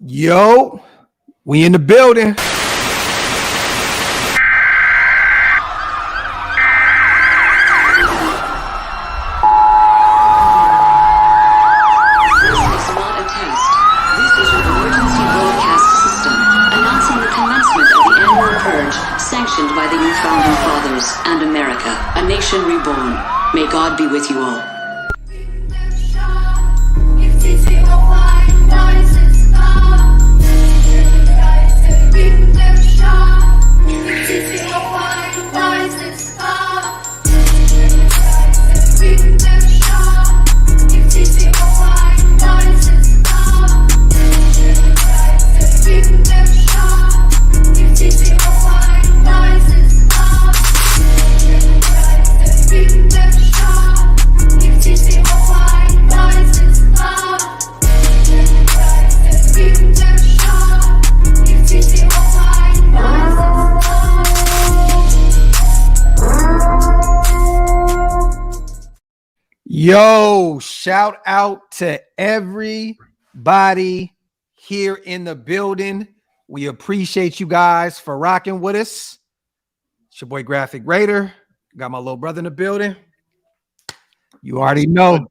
Yo, we in the building. Sanctioned by the new founding fathers and America, a nation reborn. May God be with you all. Yo, shout out to everybody here in the building. We appreciate you guys for rocking with us. It's your boy Graphk Raider. Got my little brother in the building. You already know.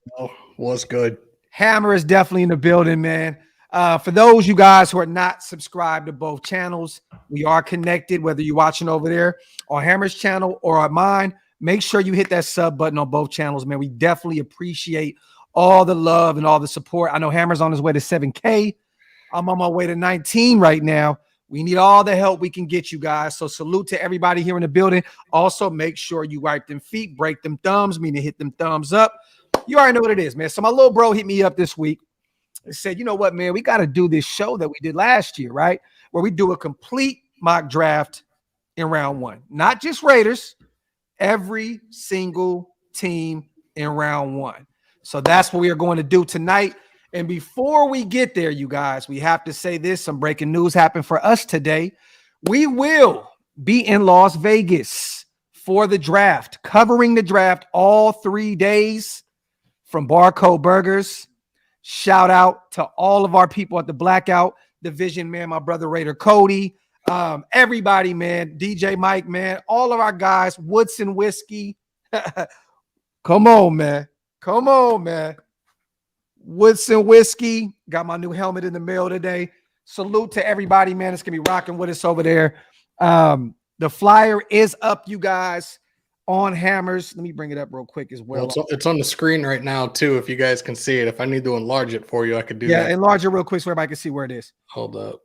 What's good? Hammer is definitely in the building, man. For those you guys who are not subscribed to both channels, we are connected, whether you're watching over there on Hammer's channel or on mine. Make sure you hit that sub button on both channels, man. We definitely appreciate all the love and all the support. I know Hammer's on his way to 7K. I'm on my way to 19 right now. We need all the help we can get, you guys. So salute to everybody here in the building. Also, make sure you wipe them feet, break them thumbs, meaning hit them thumbs up. You already know what it is, man. So my little bro hit me up this week and said, you know what, man, we got to do this show that we did last year, right? Where we do a complete mock draft in round one. Not just Raiders, every single team in round one. So that's what we are going to do tonight. And before we get there, you guys, we have to say this. Some breaking news happened for us today. We will be in Las Vegas for the draft, covering the draft all 3 days from Barcode Burgers. Shout out to all of our people at the Blackout Division, man, my brother Raider Cody, everybody, man, DJ Mike, man, all of our guys, Woodson Whiskey. Come on, man. Come on, man. Woodson Whiskey. Got my new helmet in the mail today. Salute to everybody, man. It's going to be rocking with us over there. The flyer is up, you guys, on Hammers. Let me bring it up real quick as well. It's on the screen right now, too, if you guys can see it. If I need to enlarge it for you, I could do that. Yeah, enlarge it real quick so everybody can see where it is. Hold up.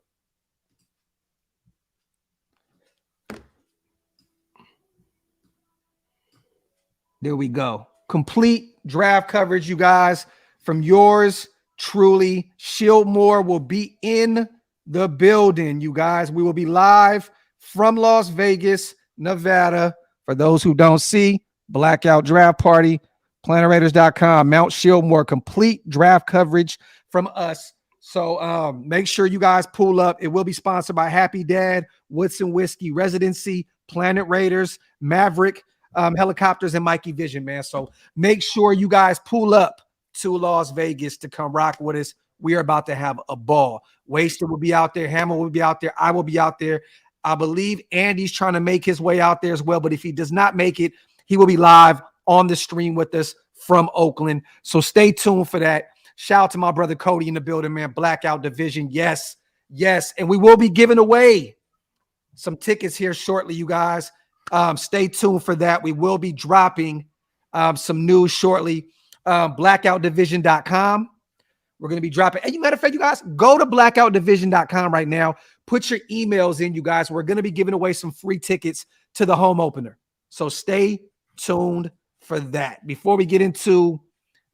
There we go. Complete draft coverage, you guys, from yours truly. Shieldmore will be in the building, you guys. We will be live from Las Vegas, Nevada. For those who don't see, Blackout Draft Party, PlanetRaiders.com, Mount Shieldmore, complete draft coverage from us. So make sure you guys pull up. It will be sponsored by Happy Dad, Woodson Whiskey Residency, Planet Raiders, Maverick Helicopters, and Mikey Vision, man. So make sure you guys pull up to Las Vegas to come rock with us. We are about to have a ball. Wasted will be out there. Hammer will be out there. I will be out there. I believe Andy's trying to make his way out there as well. But if he does not make it, he will be live on the stream with us from Oakland. So stay tuned for that. Shout out to my brother Cody in the building, man. Blackout Division. Yes, yes. And we will be giving away some tickets here shortly, you guys. Stay tuned for that. We will be dropping some news shortly. blackoutdivision.com. We're going to be dropping. And matter of fact, you guys, go to blackoutdivision.com right now. Put your emails in, you guys. We're going to be giving away some free tickets to the home opener. So stay tuned for that. Before we get into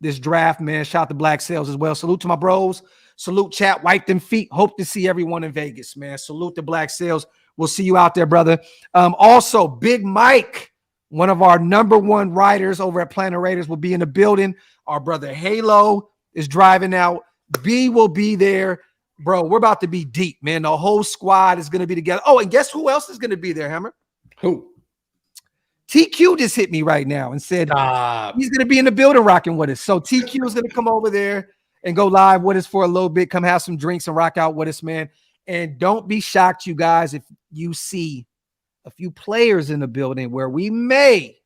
this draft, man, shout out to Black Sales as well. Salute to my bros. Salute chat. Wipe them feet. Hope to see everyone in Vegas, man. Salute to Black Sales. We'll see you out there, brother. Also, Big Mike, one of our #1 riders over at Planet Raiders, will be in the building. Our brother Halo is driving out. B will be there. Bro, we're about to be deep, man. The whole squad is going to be together. Oh, and guess who else is going to be there, Hammer? Who? TQ just hit me right now and said he's going to be in the building rocking with us. So TQ is going to come over there and go live with us for a little bit. Come have some drinks and rock out with us, man. And don't be shocked, you guys, if you see a few players in the building where we may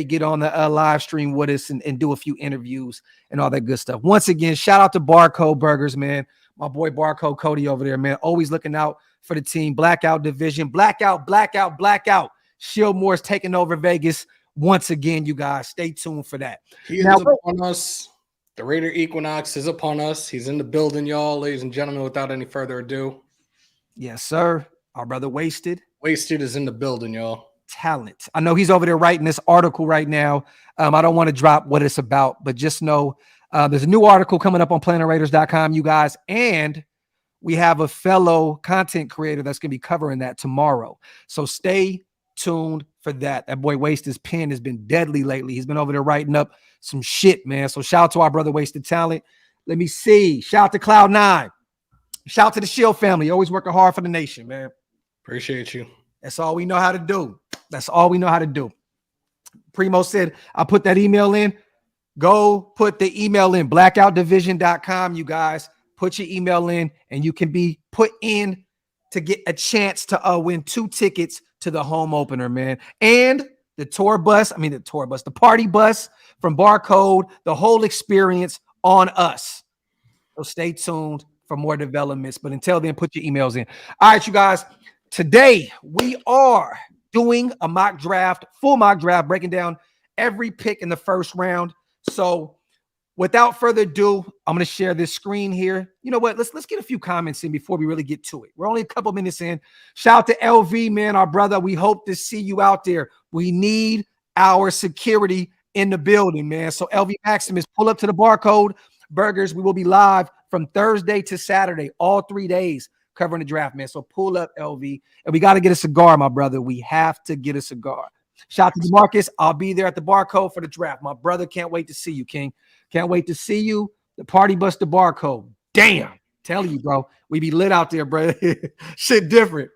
get on the live stream with us and do a few interviews and all that good stuff. Once again, shout out to Barcode Burgers, man. My boy Barcode Cody over there, man. Always looking out for the team. Blackout division. Blackout. Shield Moore's taking over Vegas once again, you guys. Stay tuned for that. He is upon us. The Raider Equinox is upon us. He's in the building, y'all, ladies and gentlemen, without any further ado. Yes, sir. Our brother Wasted. Wasted is in the building, y'all. Talent. I know he's over there writing this article right now. I don't want to drop what it's about, but just know there's a new article coming up on PlanetRaiders.com, you guys, and we have a fellow content creator that's going to be covering that tomorrow. So stay tuned for that. That boy Wasted's pen has been deadly lately. He's been over there writing up some shit, man. So shout out to our brother Wasted Talent. Let me see. Shout out to Cloud9. Shout out to the Shield family. Always working hard for the nation, man. Appreciate you. That's all we know how to do. That's all we know how to do. Primo said, I'll put that email in. Go put the email in, blackoutdivision.com, you guys. Put your email in, and you can be put in to get a chance to win 2 tickets to the home opener, man. And the the party bus from Barcode, the whole experience on us. So stay tuned for more developments. But until then, put your emails in. All right, you guys. Today, we are doing a mock draft, full mock draft, breaking down every pick in the first round. So without further ado, I'm going to share this screen here. You know what? Let's get a few comments in before we really get to it. We're only a couple minutes in. Shout out to LV, man, our brother. We hope to see you out there. We need our security in the building, man. So LV Maximus, pull up to the Barcode Burgers. We will be live from Thursday to Saturday, all 3 days covering the draft, man. So pull up, LV. And we got to get a cigar, my brother. We have to get a cigar. Shout out to DeMarcus. I'll be there at the Barcode for the draft. My brother, can't wait to see you, King. Can't wait to see you. The party bus, the Barcode. Damn. Telling you, bro. We be lit out there, bro. Shit different.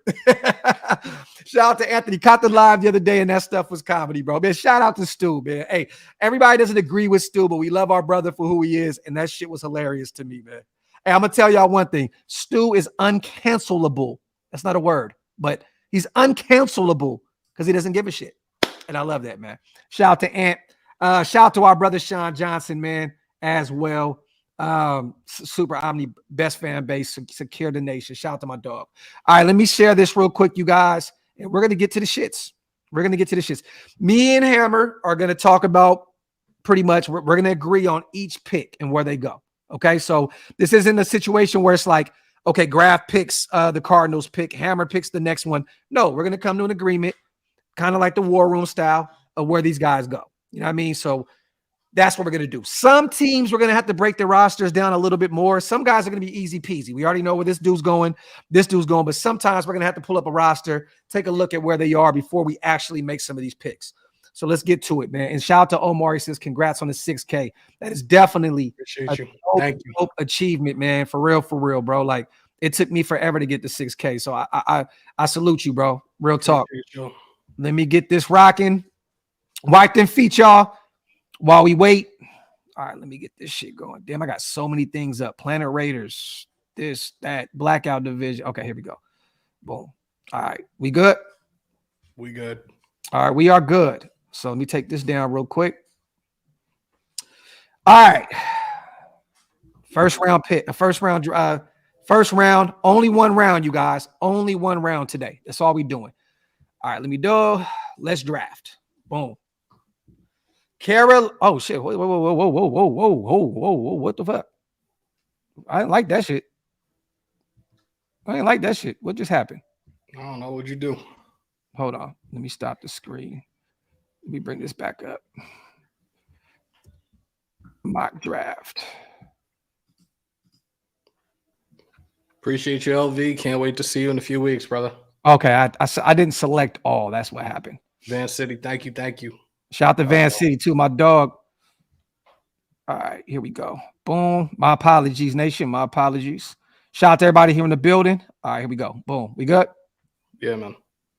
Shout out to Anthony. Caught the live the other day, and that stuff was comedy, bro. Man, shout out to Stu, man. Hey, everybody doesn't agree with Stu, but we love our brother for who he is, and that shit was hilarious to me, man. Hey, I'm going to tell y'all one thing. Stu is uncancelable. That's not a word, but he's uncancelable because he doesn't give a shit. And I love that, man. Shout out to Ant. Shout out to our brother Sean Johnson, man, as well. Super Omni, best fan base, secure the nation. Shout out to my dog. All right, let me share this real quick, you guys, and we're going to get to the shits. Me and Hammer are going to talk about pretty much, we're going to agree on each pick and where they go. Okay, so this isn't a situation where it's like, okay, Graphk picks the Cardinals pick, Hammer picks the next one. No, we're going to come to an agreement, kind of like the War Room style of where these guys go. You know what I mean? So that's what we're going to do. Some teams, we're going to have to break their rosters down a little bit more. Some guys are going to be easy peasy. We already know where this dude's going, but sometimes we're going to have to pull up a roster, take a look at where they are before we actually make some of these picks. So let's get to it, man. And shout out to Omar. He says, congrats on the 6K. That is definitely a dope achievement, man. For real, bro. Like, it took me forever to get the 6K. So I salute you, bro. Real talk. Let me get this rocking. Wipe them feet, y'all, while we wait. All right, let me get this shit going. Damn, I got so many things up. Planet Raiders, this, that, Blackout Division. Okay, here we go. Boom. All right, we good? We good. All right, we are good. So let me take this down real quick. All right. First round pick. First round. Only one round, you guys. Only one round today. That's all we doing. All right, let's draft. Boom. Carol. Oh shit. Whoa. What the fuck? I didn't like that shit. What just happened? I don't know. What'd you do? Hold on. Let me stop the screen. Let me bring this back up. Mock draft. Appreciate you, LV. Can't wait to see you in a few weeks, brother. Okay, I didn't select all. That's what happened. Van City, thank you. Shout out to Van City too, my dog. All right, here we go. Boom. My apologies, nation. My apologies. Shout out to everybody here in the building. All right, here we go. Boom. We good? Yeah, man.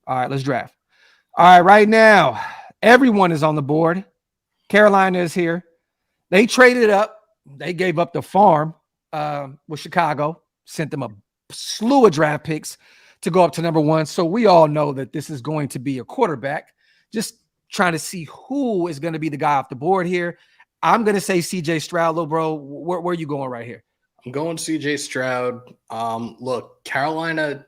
All right, let's draft. All right, right now, everyone is on the board. Carolina is here. They traded up they gave up the farm with Chicago, sent them a slew of draft picks to go up to number 1. So we all know that this is going to be a quarterback. Just trying to see who is going to be the guy off the board here. I'm going to say CJ Stroud, little bro. Where are you going right here? I'm going CJ Stroud. Look, Carolina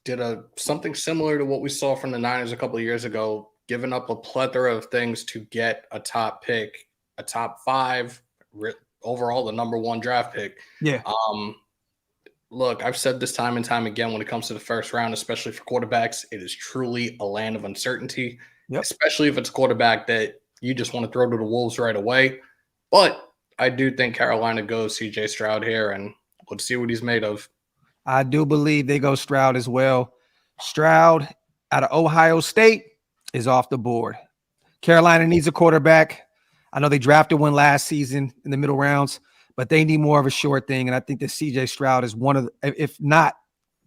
did something similar to what we saw from the Niners a couple of years ago, giving up a plethora of things to get a top pick, a top 5, overall the number 1 draft pick. Yeah. Look, I've said this time and time again, when it comes to the first round, especially for quarterbacks, it is truly a land of uncertainty, especially if it's a quarterback that you just want to throw to the wolves right away. But I do think Carolina goes CJ Stroud here, and let's see what he's made of. I do believe they go Stroud as well. Stroud out of Ohio State is off the board. Carolina needs a quarterback. I know they drafted one last season in the middle rounds, but they need more of a sure thing. And I think that CJ Stroud is if not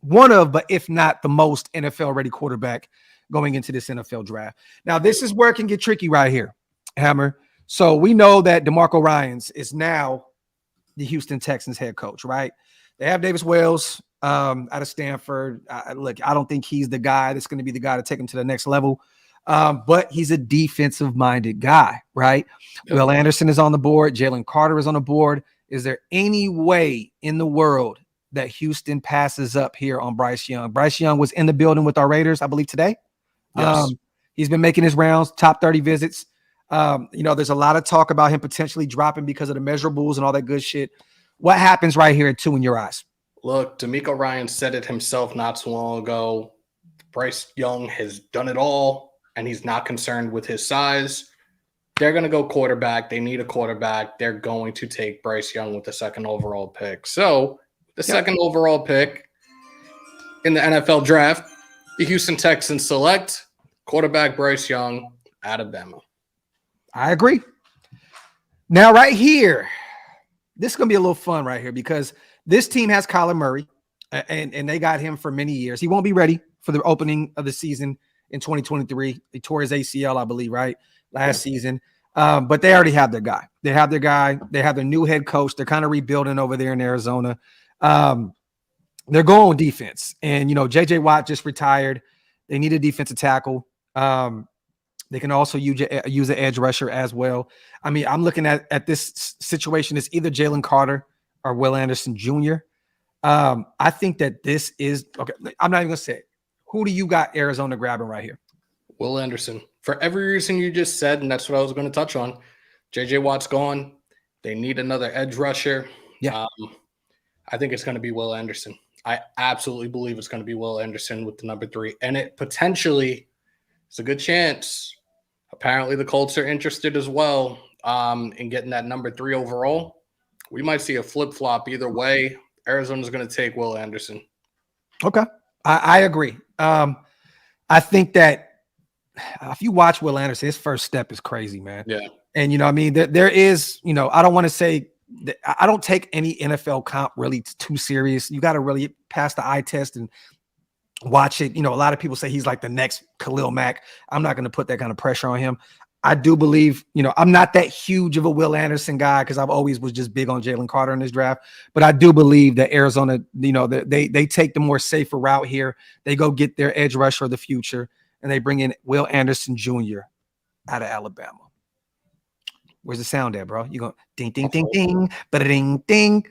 the most NFL-ready quarterback going into this NFL draft. Now, this is where it can get tricky right here, Hammer. So we know that DeMarco Ryans is now the Houston Texans head coach, right? They have Davis Wells out of Stanford. Look, I don't think he's the guy that's going to be the guy to take him to the next level. But he's a defensive-minded guy, right? Yep. Will Anderson is on the board. Jalen Carter is on the board. Is there any way in the world that Houston passes up here on Bryce Young? Bryce Young was in the building with our Raiders, I believe, today. Yes. He's been making his rounds, top 30 visits. There's a lot of talk about him potentially dropping because of the measurables and all that good shit. What happens right here at 2 in your eyes? Look, DeMeco Ryans said it himself not so long ago. Bryce Young has done it all, and he's not concerned with his size. They're going to go quarterback. They need a quarterback. They're going to take Bryce Young with the 2nd overall pick. So the 2nd overall pick in the NFL draft, the Houston Texans select quarterback Bryce Young out of Bama. I agree. Now, right here, this is going to be a little fun right here because this team has Kyler Murray, and they got him for many years. He won't be ready for the opening of the season in 2023. He tore his ACL, I believe, right? Last season. But they already have their guy. They have their guy. They have their new head coach. They're kind of rebuilding over there in Arizona. They're going on defense. And, J.J. Watt just retired. They need a defensive tackle. They can also use an edge rusher as well. I mean, I'm looking at this situation as either Jalen Carter or Will Anderson Jr. I think that this is – okay, I'm not even going to say it. Who do you got Arizona grabbing right here? Will Anderson. For every reason you just said, and that's what I was going to touch on. J.J. Watt's gone. They need another edge rusher. Yeah. I think it's going to be Will Anderson. I absolutely believe it's going to be Will Anderson with the number 3. And it potentially is a good chance. Apparently the Colts are interested as well in getting that number 3 overall. We might see a flip-flop either way. Arizona's going to take Will Anderson. Okay. I agree. I think that if you watch Will Anderson, his first step is crazy, man. Yeah. And, there is, I don't want to say that I don't take any NFL comp really too serious. You got to really pass the eye test and watch it. A lot of people say he's like the next Khalil Mack. I'm not going to put that kind of pressure on him. I do believe, I'm not that huge of a Will Anderson guy because I've always was just big on Jalen Carter in this draft. But I do believe that Arizona, they take the more safer route here. They go get their edge rusher of the future, and they bring in Will Anderson Jr. out of Alabama. Where's the sound at, bro? You go ding, ding, ding, ding, ba-da-ding, ding.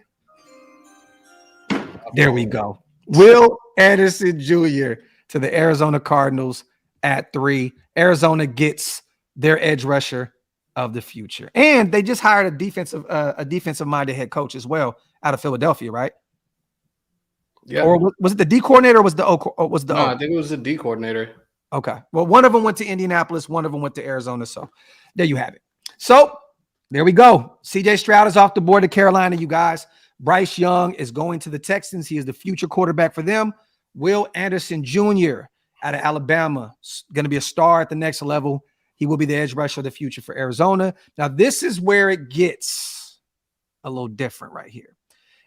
There we go. Will Anderson Jr. to the Arizona Cardinals at 3. Arizona gets their edge rusher of the future. And they just hired a defensive-minded head coach as well out of Philadelphia, right? Yeah. Or was it the D coordinator or was the O? I think it was the D coordinator. Okay. Well, one of them went to Indianapolis, one of them went to Arizona. So there you have it. So there we go. CJ Stroud is off the board to Carolina, you guys. Bryce Young is going to the Texans. He is the future quarterback for them. Will Anderson Jr. out of Alabama, going to be a star at the next level. He will be the edge rusher of the future for Arizona. Now, this is where it gets a little different right here.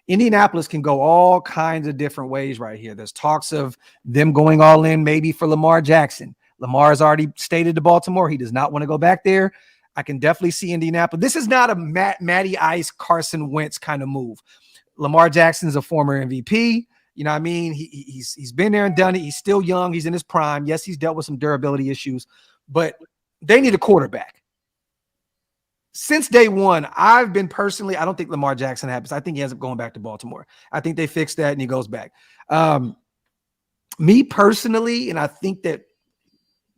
Indianapolis can go all kinds of different ways right here. There's talks of them going all in maybe for Lamar Jackson. Lamar has already stated to Baltimore he does not want to go back there. I can definitely see Indianapolis. This is not a Matty Ice, Carson Wentz kind of move. Lamar Jackson is a former MVP. You know what I mean? He's been there and done it. He's still young. He's in his prime. Yes, he's dealt with some durability issues, but they need a quarterback. Since day one, I've been personally, I don't think Lamar Jackson happens. I think he ends up going back to Baltimore. I think they fixed that and he goes back. Me personally, and I think that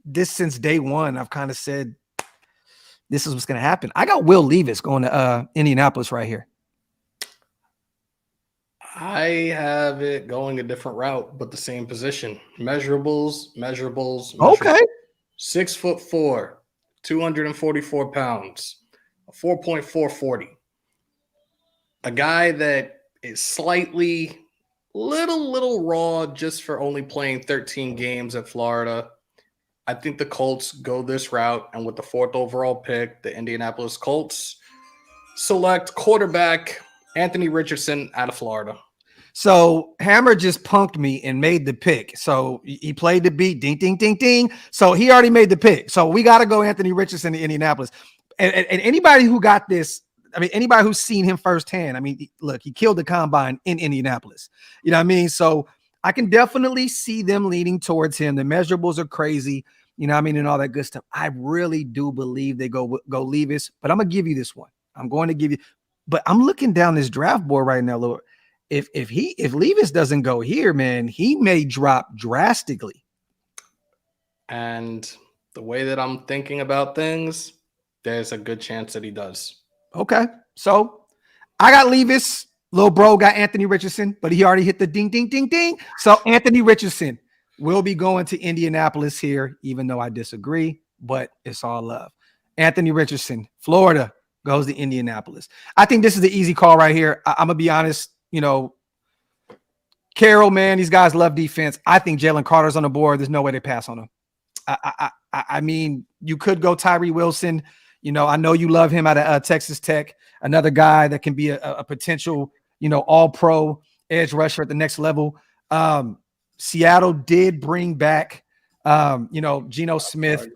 this since day one, I've kind of said this is what's going to happen. I got Will Levis going to Indianapolis right here. I have it going a different route, but the same position. Measurables. Okay. 6'4", 244 pounds, a 4.440. A guy that is slightly little raw just for only playing 13 games at Florida. I think the Colts go this route, and with the 4th overall pick, the Indianapolis Colts select quarterback Anthony Richardson out of Florida. So Hammer just punked me and made the pick. So he played the beat, ding, ding, ding, ding. So he already made the pick. So we got to go Anthony Richardson to Indianapolis. And anybody who got this, I mean, anybody who's seen him firsthand, I mean, look, he killed the combine in Indianapolis. You know what I mean? So I can definitely see them leaning towards him. The measurables are crazy, you know what I mean, and all that good stuff. I really do believe they go Levis, but I'm going to give you this one. I'm going to give you, but I'm looking down this draft board right now, Lord. If Levis doesn't go here, man, he may drop drastically. And the way that I'm thinking about things, there's a good chance that he does. Okay. So I got Levis. Little bro got Anthony Richardson, but he already hit the ding, ding, ding, ding. So Anthony Richardson will be going to Indianapolis here, even though I disagree, but it's all love. Anthony Richardson, Florida, goes to Indianapolis. I think this is the easy call right here. I'm going to be honest. You know, Carroll, man, these guys love defense. I think Jalen Carter's on the board. There's no way they pass on him. I mean, you could go Tyree Wilson. You know, I know you love him out of Texas Tech, another guy that can be a potential, you know, all-pro edge rusher at the next level. Seattle did bring back, you know, Geno Smith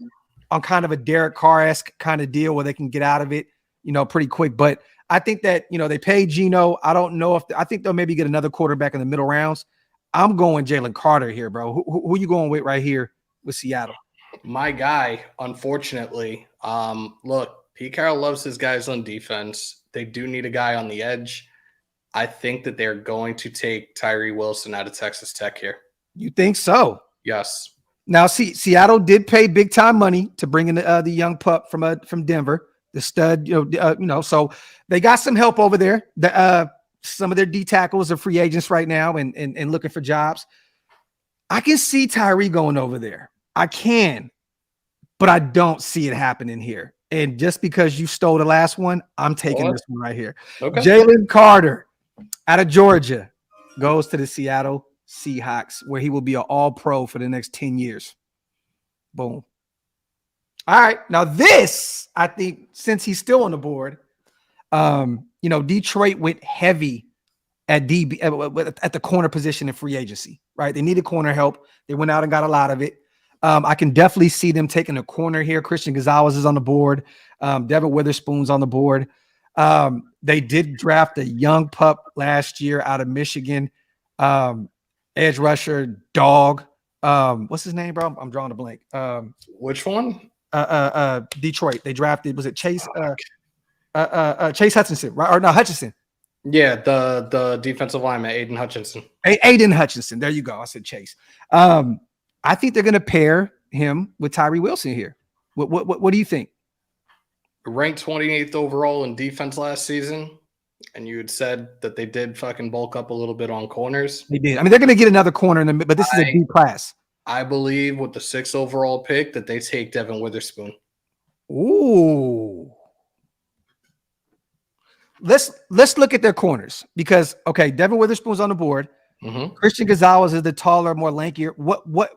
on kind of a Derek Carr-esque kind of deal where they can get out of it, you know, pretty quick. But I think that, you know, they paid Geno. I don't know if I think they'll maybe get another quarterback in the middle rounds. I'm going Jalen Carter here, bro. Who you going with right here with Seattle? My guy, unfortunately, look, Pete Carroll loves his guys on defense. They do need a guy on the edge. I think that they're going to take Tyree Wilson out of Texas Tech here. You think so? Yes. Now, Seattle did pay big time money to bring in the young pup from Denver. The stud, you know, so they got some help over there. Some of their D tackles are free agents right now and looking for jobs. I can see Tyree going over there. I can, but I don't see it happening here. And just because you stole the last one, I'm taking this one right here. Okay. Jalen Carter out of Georgia goes to the Seattle Seahawks, where he will be an all-pro for the next 10 years. Boom. All right. Now this, I think, since he's still on the board, you know, Detroit went heavy at the corner position in free agency, right? They needed corner help. They went out and got a lot of it. I can definitely see them taking a corner here. Christian Gonzalez is on the board. Devin Witherspoon's on the board. They did draft a young pup last year out of Michigan, edge rusher, dog. What's his name, bro? I'm drawing a blank. Which one? Detroit. They drafted, was it Chase? Chase Hutchinson, right? Or no, Hutchinson. Yeah, the defensive lineman, Aiden Hutchinson. Aiden Hutchinson. There you go. I said Chase. I think they're going to pair him with Tyree Wilson here. What do you think? Ranked 28th overall in defense last season, and you had said that they did fucking bulk up a little bit on corners. They did. I mean, they're going to get another corner, but this is a D class. I believe with the 6th overall pick that they take Devin Witherspoon. Ooh. Let's look at their corners because, okay, Devin Witherspoon's on the board. Mm-hmm. Christian Gonzalez is the taller, more lankier. What?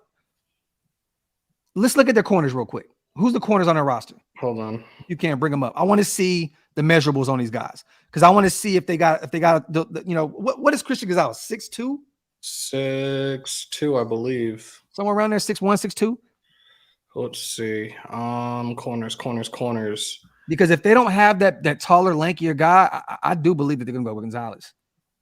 Let's look at their corners real quick. Who's the corners on their roster? Hold on. You can't bring them up. I want to see the measurables on these guys because I want to see if they got the you know, what is Christian Gonzalez? 6'2"? 6'2", I believe. Somewhere around there, 6'1", 6'2". Let's see. Corners. Because if they don't have that taller, lankier guy, I do believe that they're going to go with Gonzalez.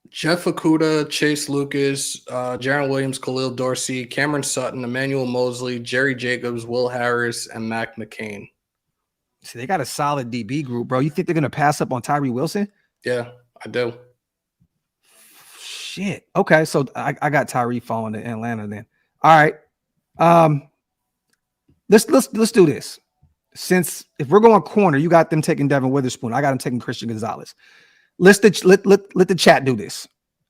Jeff Okudah, Chase Lucas, Jaron Williams, Khalil Dorsey, Cameron Sutton, Emmanuel Mosley, Jerry Jacobs, Will Harris, and Mac McCain. See, they got a solid DB group, bro. You think they're going to pass up on Tyree Wilson? Yeah, I do. Shit. Okay, so I got Tyree falling to Atlanta then. All right. Let's do this. Since if we're going corner, you got them taking Devin Witherspoon. I got them taking Christian Gonzalez. Let the chat do this.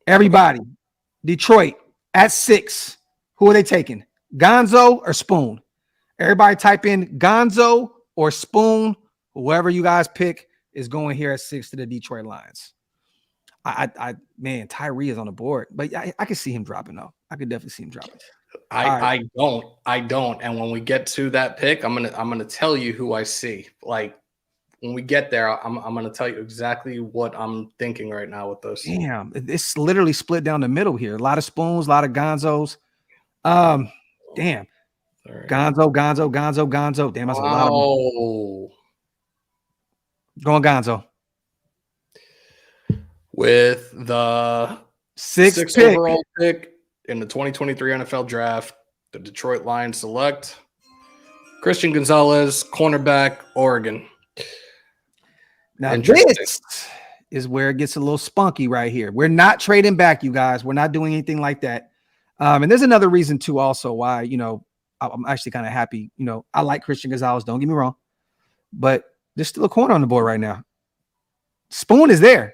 Everybody, Detroit at 6. Who are they taking? Gonzo or Spoon? Everybody type in Gonzo or Spoon. Whoever you guys pick is going here at 6 to the Detroit Lions. Man, Tyree is on the board, but I can see him dropping though. I could definitely see him dropping. I don't. And when we get to that pick, I'm gonna tell you who I see. Like when we get there, I'm gonna tell you exactly what I'm thinking right now with those. Damn, it's literally split down the middle here. A lot of Spoons, a lot of Gonzos. Damn. Right. Gonzo. Damn, that's a lot of going Gonzo. With the sixth overall pick in the 2023 NFL Draft, the Detroit Lions select Christian Gonzalez, cornerback, Oregon. Now this is where it gets a little spunky right here. We're not trading back, you guys. We're not doing anything like that. And there's another reason too also why, I'm actually kind of happy. I like Christian Gonzalez, don't get me wrong. But there's still a corner on the board right now. Spoon is there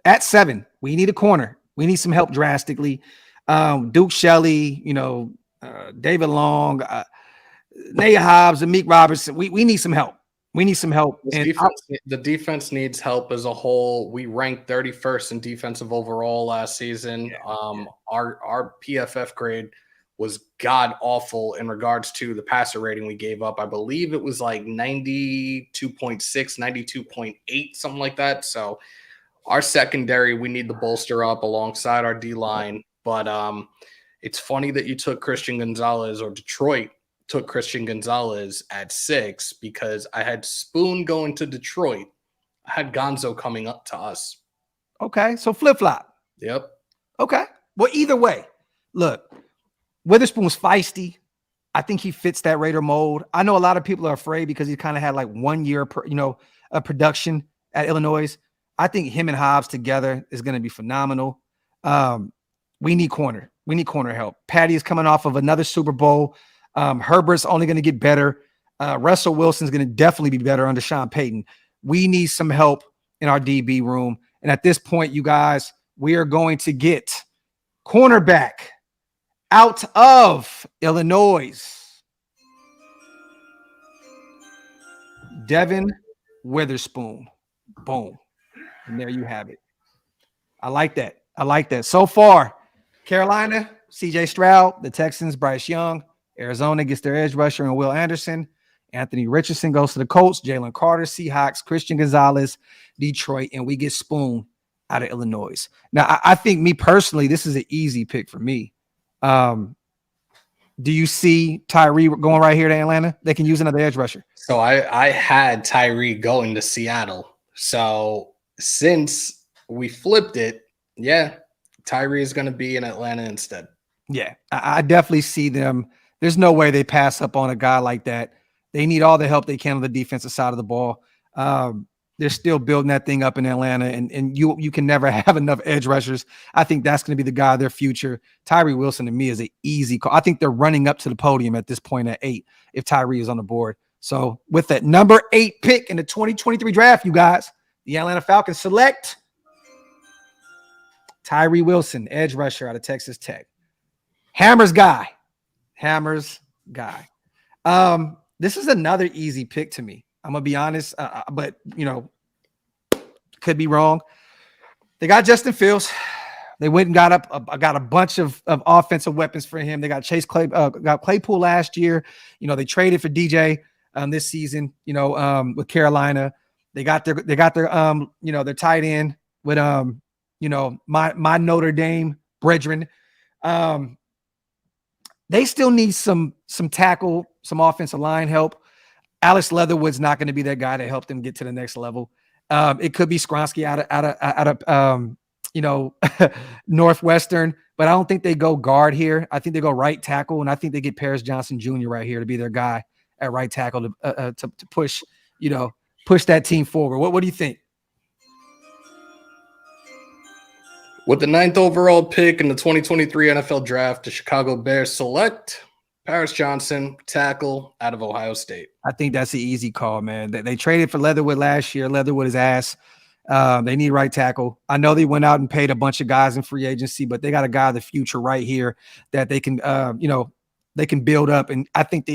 at 7. We need a corner. We need some help drastically. Duke Shelley, David Long, Nate Hobbs, and Meek Robertson. We need some help. We need some help. The defense needs help as a whole. We ranked 31st in defensive overall last season. Our PFF grade was god awful in regards to the passer rating we gave up. I believe it was like 92.6, 92.8, something like that. So our secondary, we need to bolster up alongside our D-line. But it's funny that you took Christian Gonzalez, or Detroit took Christian Gonzalez at 6, because I had Spoon going to Detroit. I had Gonzo coming up to us. Okay, so flip-flop. Yep. Okay. Well, either way, look, Witherspoon's feisty. I think he fits that Raider mold. I know a lot of people are afraid because he kind of had like 1 year, of production at Illinois. I think him and Hobbs together is going to be phenomenal. We need corner. We need corner help. Patty is coming off of another Super Bowl. Herbert's only going to get better. Russell Wilson's going to definitely be better under Sean Payton. We need some help in our DB room. And at this point, you guys, we are going to get cornerback out of Illinois. Devin Witherspoon. Boom. And there you have it. I like that. So far, Carolina, CJ Stroud, the Texans, Bryce Young. Arizona gets their edge rusher and Will Anderson. Anthony Richardson goes to the Colts. Jalen Carter, Seahawks. Christian Gonzalez, Detroit. And we get Spoon out of Illinois. Now, I think me personally, this is an easy pick for me. Do you see Tyree going right here to Atlanta? They can use another edge rusher. So I had Tyree going to Seattle. So since we flipped it, Tyree is going to be in Atlanta instead. Yeah, I definitely see them. There's no way they pass up on a guy like that. They need all the help they can on the defensive side of the ball. They're still building that thing up in Atlanta, and you can never have enough edge rushers. I think that's going to be the guy of their future. Tyree Wilson, to me, is an easy call. I think they're running up to the podium at this point at 8 if Tyree is on the board. So with that number 8 pick in the 2023 draft, you guys, the Atlanta Falcons select Tyree Wilson, edge rusher out of Texas Tech. Hammer's guy. This is another easy pick to me. I'm going to be honest, but, could be wrong. They got Justin Fields. They went and got a bunch of offensive weapons for him. They got got Claypool last year. They traded for DJ this season, with Carolina. They got their their tight end with, my Notre Dame brethren. They still need some tackle, some offensive line help. Alex Leatherwood's not going to be that guy that helped them get to the next level. It could be Skronsky out of Northwestern, but I don't think they go guard here. I think they go right tackle, and I think they get Paris Johnson Jr. right here to be their guy at right tackle to push that team forward. What do you think? With the 9th overall pick in the 2023 NFL Draft, the Chicago Bears select Paris Johnson, tackle out of Ohio State. I think that's an easy call, man. They traded for Leatherwood last year. Leatherwood is ass. They need right tackle. I know they went out and paid a bunch of guys in free agency, but they got a guy of the future right here that they can, they can build up. And I think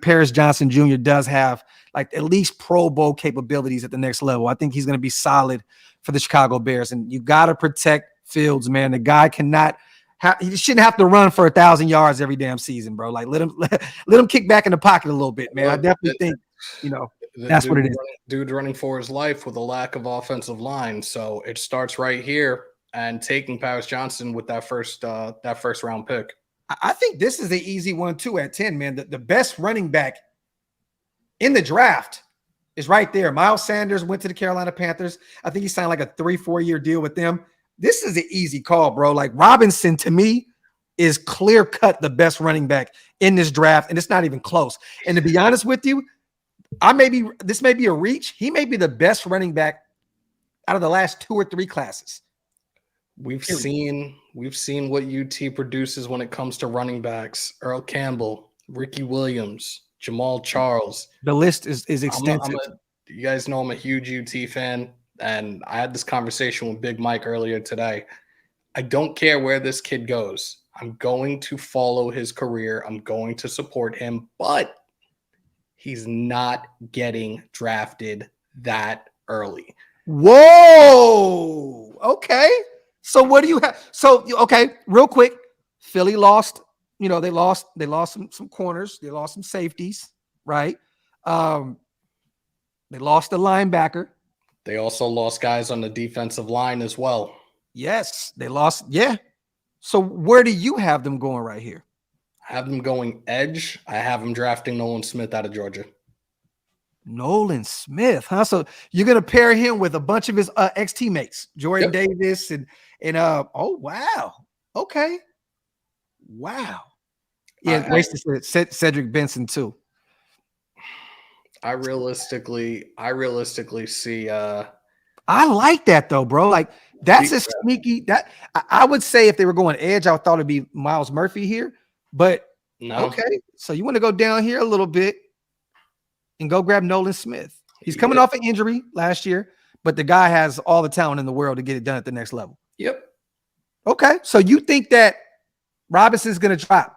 Paris Johnson Jr. does have like at least Pro Bowl capabilities at the next level. I think he's going to be solid for the Chicago Bears. And you got to protect Fields, man. The guy cannot. He shouldn't have to run for 1,000 yards every damn season, bro. Like let him kick back in the pocket a little bit, man. I definitely think, that's what it is. Dude running for his life with a lack of offensive line. So it starts right here and taking Paris Johnson with that first round pick. I think this is an easy one too at 10, man. The best running back in the draft is right there. Miles Sanders went to the Carolina Panthers. I think he signed like a 3-4 year deal with them. This is an easy call, bro. Like Robinson to me is clear cut the best running back in this draft, and it's not even close. And to be honest with you, this may be a reach. He may be the best running back out of the last 2 or 3 classes. We've seen what UT produces when it comes to running backs. Earl Campbell, Ricky Williams, Jamal Charles. The list is extensive. You guys know I'm a huge UT fan. And I had this conversation with Big Mike earlier today. I don't care where this kid goes. I'm going to follow his career. I'm going to support him, but he's not getting drafted that early. Whoa. Okay. So what do you have? So, okay, real quick. Philly lost, they lost some corners. They lost some safeties, right? They lost a linebacker. They also lost guys on the defensive line as well. Yes, they lost. Yeah. So where do you have them going right here? I have them going edge. I have them drafting Nolan Smith out of Georgia. Nolan Smith, huh? So you're gonna pair him with a bunch of his ex-teammates, Jordan Davis and oh wow, okay, wow. Yeah, wasted Cedric Benson too. I realistically see. I like that though, bro. Like that's a sneaky. That I would say if they were going edge, I thought it'd be Miles Murphy here. But no. Okay, so you want to go down here a little bit and go grab Nolan Smith. He's coming off an injury last year, but the guy has all the talent in the world to get it done at the next level. Yep. Okay, so you think that Robinson's going to drop?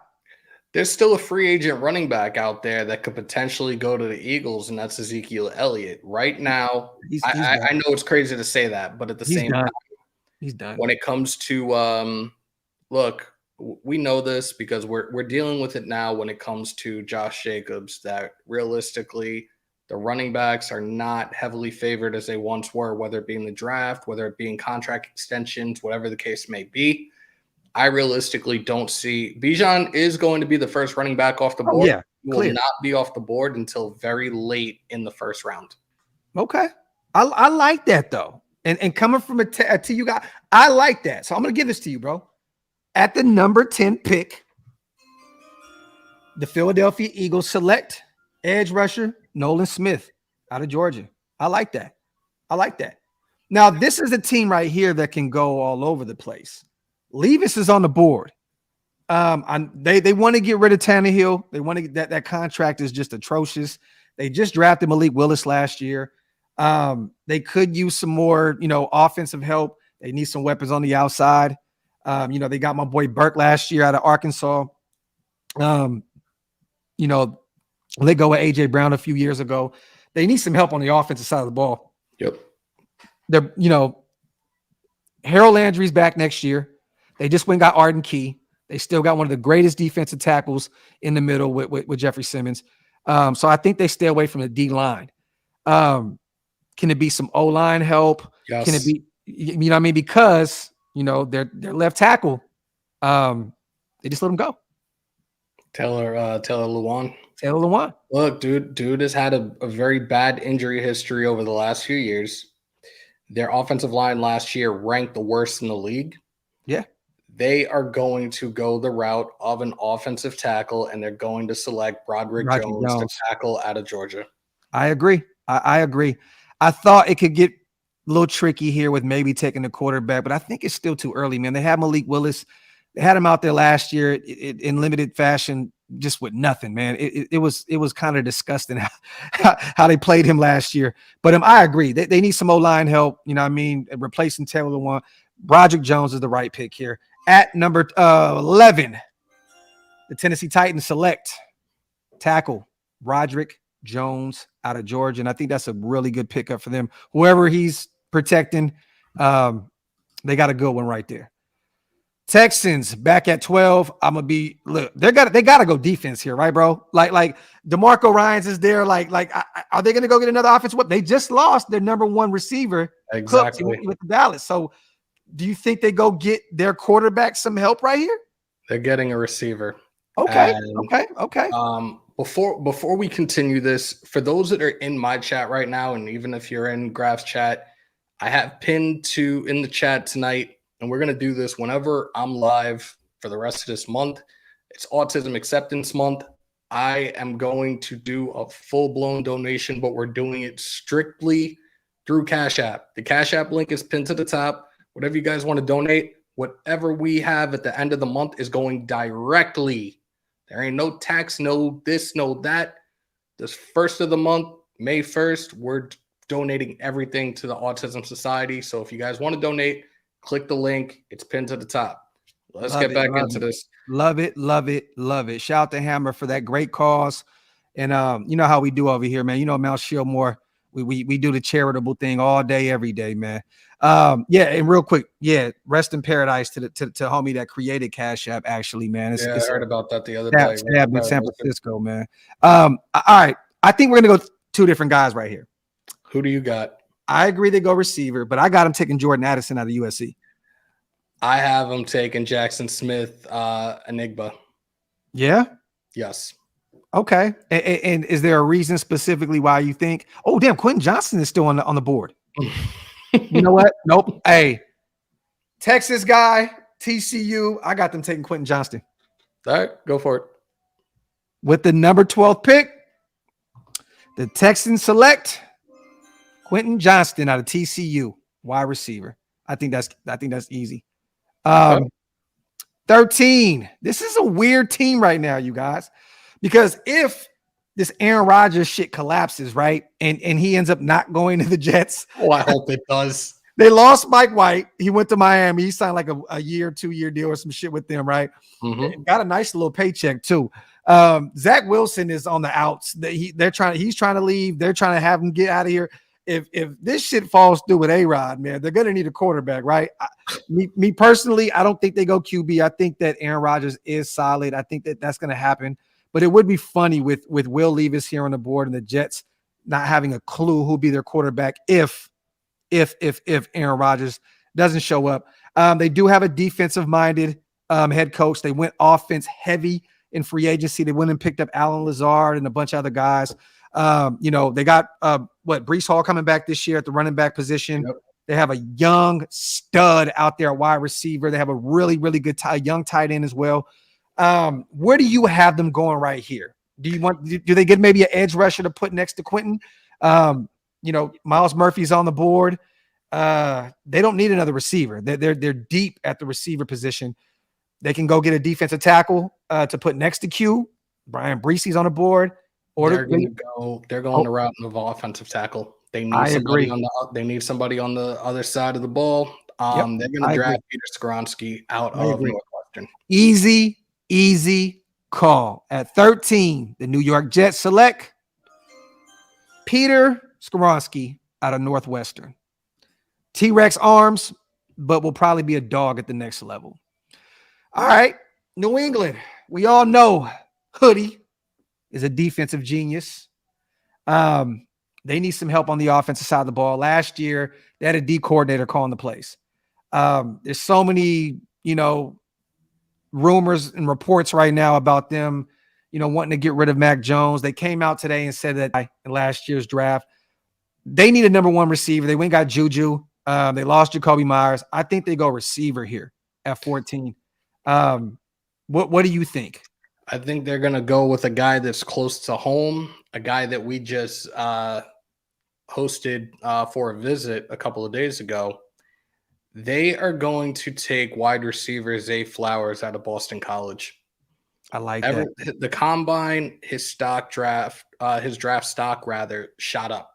There's still a free agent running back out there that could potentially go to the Eagles, and that's Ezekiel Elliott. Right now, I know it's crazy to say that, but at the same time, he's done. When it comes to look, we know this because we're dealing with it now when it comes to Josh Jacobs, that realistically the running backs are not heavily favored as they once were, whether it be in the draft, whether it be in contract extensions, whatever the case may be. I realistically don't see Bijan is going to be the first running back off the board. Yeah, he will not be off the board until very late in the first round. Okay. I like that though. And coming from a TU guy, I like that. So I'm going to give this to you, bro. At the number 10 pick, the Philadelphia Eagles select edge rusher Nolan Smith out of Georgia. I like that. Now, this is a team right here that can go all over the place. Levis is on the board. They want to get rid of Tannehill. They want to get that contract is just atrocious. They just drafted Malik Willis last year. They could use some more, offensive help. They need some weapons on the outside. They got my boy Burke last year out of Arkansas. They go with AJ Brown a few years ago. They need some help on the offensive side of the ball. Yep. Harold Landry's back next year. They just went and got Arden Key. They still got one of the greatest defensive tackles in the middle with Jeffrey Simmons. So I think they stay away from the D line. Can it be some O-line help? Yes. Can it be, because, their left tackle, they just let him go. Taylor Lewan. Taylor Lewan. Look, dude has had a very bad injury history over the last few years. Their offensive line last year ranked the worst in the league. Yeah. They are going to go the route of an offensive tackle, and they're going to select Broderick Jones to tackle out of Georgia. I agree. I agree. I thought it could get a little tricky here with maybe taking the quarterback, but I think it's still too early, man. They had Malik Willis. They had him out there last year in limited fashion, just with nothing, man. It was kind of disgusting how they played him last year. But I agree. They need some O-line help, you know what I mean, replacing Taylor Lewan. Broderick Jones is the right pick here. At number 11, the Tennessee Titans select tackle Broderick Jones out of Georgia, and I think that's a really good pickup for them. Whoever he's protecting, they got a good one right there. Texans back at 12. I'm gonna be look. They gotta go defense here, right, bro? Like DeMarco Ryans is there. Like, are they gonna go get another offense? What they just lost their number one receiver, exactly, with Dallas. So, do you think they go get their quarterback some help right here? They're getting a receiver. Okay. Before we continue this, for those that are in my chat right now, and even if you're in Graph's chat, I have pinned in the chat tonight. And we're going to do this whenever I'm live for the rest of this month. It's Autism Acceptance Month. I am going to do a full-blown donation, but we're doing it strictly through Cash App. The Cash App link is pinned to the top. Whatever you guys want to donate, whatever we have at the end of the month is going directly. There ain't no tax, no this, no that. This first of the month, May 1st, we're donating everything to the Autism Society. So if you guys want to donate, click the link. It's pinned to the top. Let's get back into this. Love it. Shout out to Hammer for that great cause. And you know how we do over here, man. You know, Mount Shieldmore, we do the charitable thing all day, every day, man. Yeah, and real quick, rest in paradise to homie that created Cash App, actually, man. I heard about that the other day. In San Francisco, man. All right. I think we're gonna go two different guys right here. Who do you got? I agree they go receiver, but I got him taking Jordan Addison out of USC. I have him taking Jackson Smith, Enigma. Yeah? Yes. Okay. And is there a reason specifically why you think, oh, damn, Quentin Johnston is still on the board? You know what? Nope. Hey, Texas guy, TCU, I got them taking Quentin Johnston. All right, go for it. With the number 12 pick, the Texans select Quentin Johnston out of TCU, wide receiver. I think that's easy. 13. This is a weird team right now, you guys, because if this Aaron Rodgers shit collapses, right, and he ends up not going to the Jets. Oh, I hope it does. They lost Mike White. He went to Miami. He signed like a 2-year deal or some shit with them, right? Mm-hmm. Got a nice little paycheck too. Zach Wilson is on the outs. He's trying to leave. They're trying to have him get out of here. If this shit falls through with A-Rod, man, they're gonna need a quarterback, right? Me personally, I don't think they go QB. I think that Aaron Rodgers is solid. I think that's gonna happen. But it would be funny with Will Levis here on the board and the Jets not having a clue who'll be their quarterback if Aaron Rodgers doesn't show up. They do have a defensive-minded head coach. They went offense heavy in free agency. They went and picked up Alan Lazard and a bunch of other guys. They got Breece Hall coming back this year at the running back position. Yep. They have a young stud out there at wide receiver. They have a really, really good young tight end as well. Where do you have them going right here? Do they get maybe an edge rusher to put next to Quentin? Miles Murphy's on the board. They don't need another receiver. They're deep at the receiver position. They can go get a defensive tackle to put next to Q. Brian Breesy's on the board. They're going the route of offensive tackle. They need somebody on the other side of the ball. They're going to draft Peter Skoronski out of Northwestern. Easy call. At 13, the New York Jets select Peter Skoronski out of Northwestern. T-Rex arms, but will probably be a dog at the next level. All right, New England. We all know Hoodie is a defensive genius. They need some help on the offensive side of the ball. Last year, they had a D coordinator calling the plays. There's so many, rumors and reports right now about them, wanting to get rid of Mac Jones. They came out today and said that in last year's draft, they need a number one receiver. They went and got Juju. They lost Jacoby Myers. I think they go receiver here at 14. What do you think? I think they're going to go with a guy that's close to home, a guy that we just hosted for a visit a couple of days ago. They are going to take wide receiver Zay Flowers out of Boston College. I like that. The combine, his draft stock rather shot up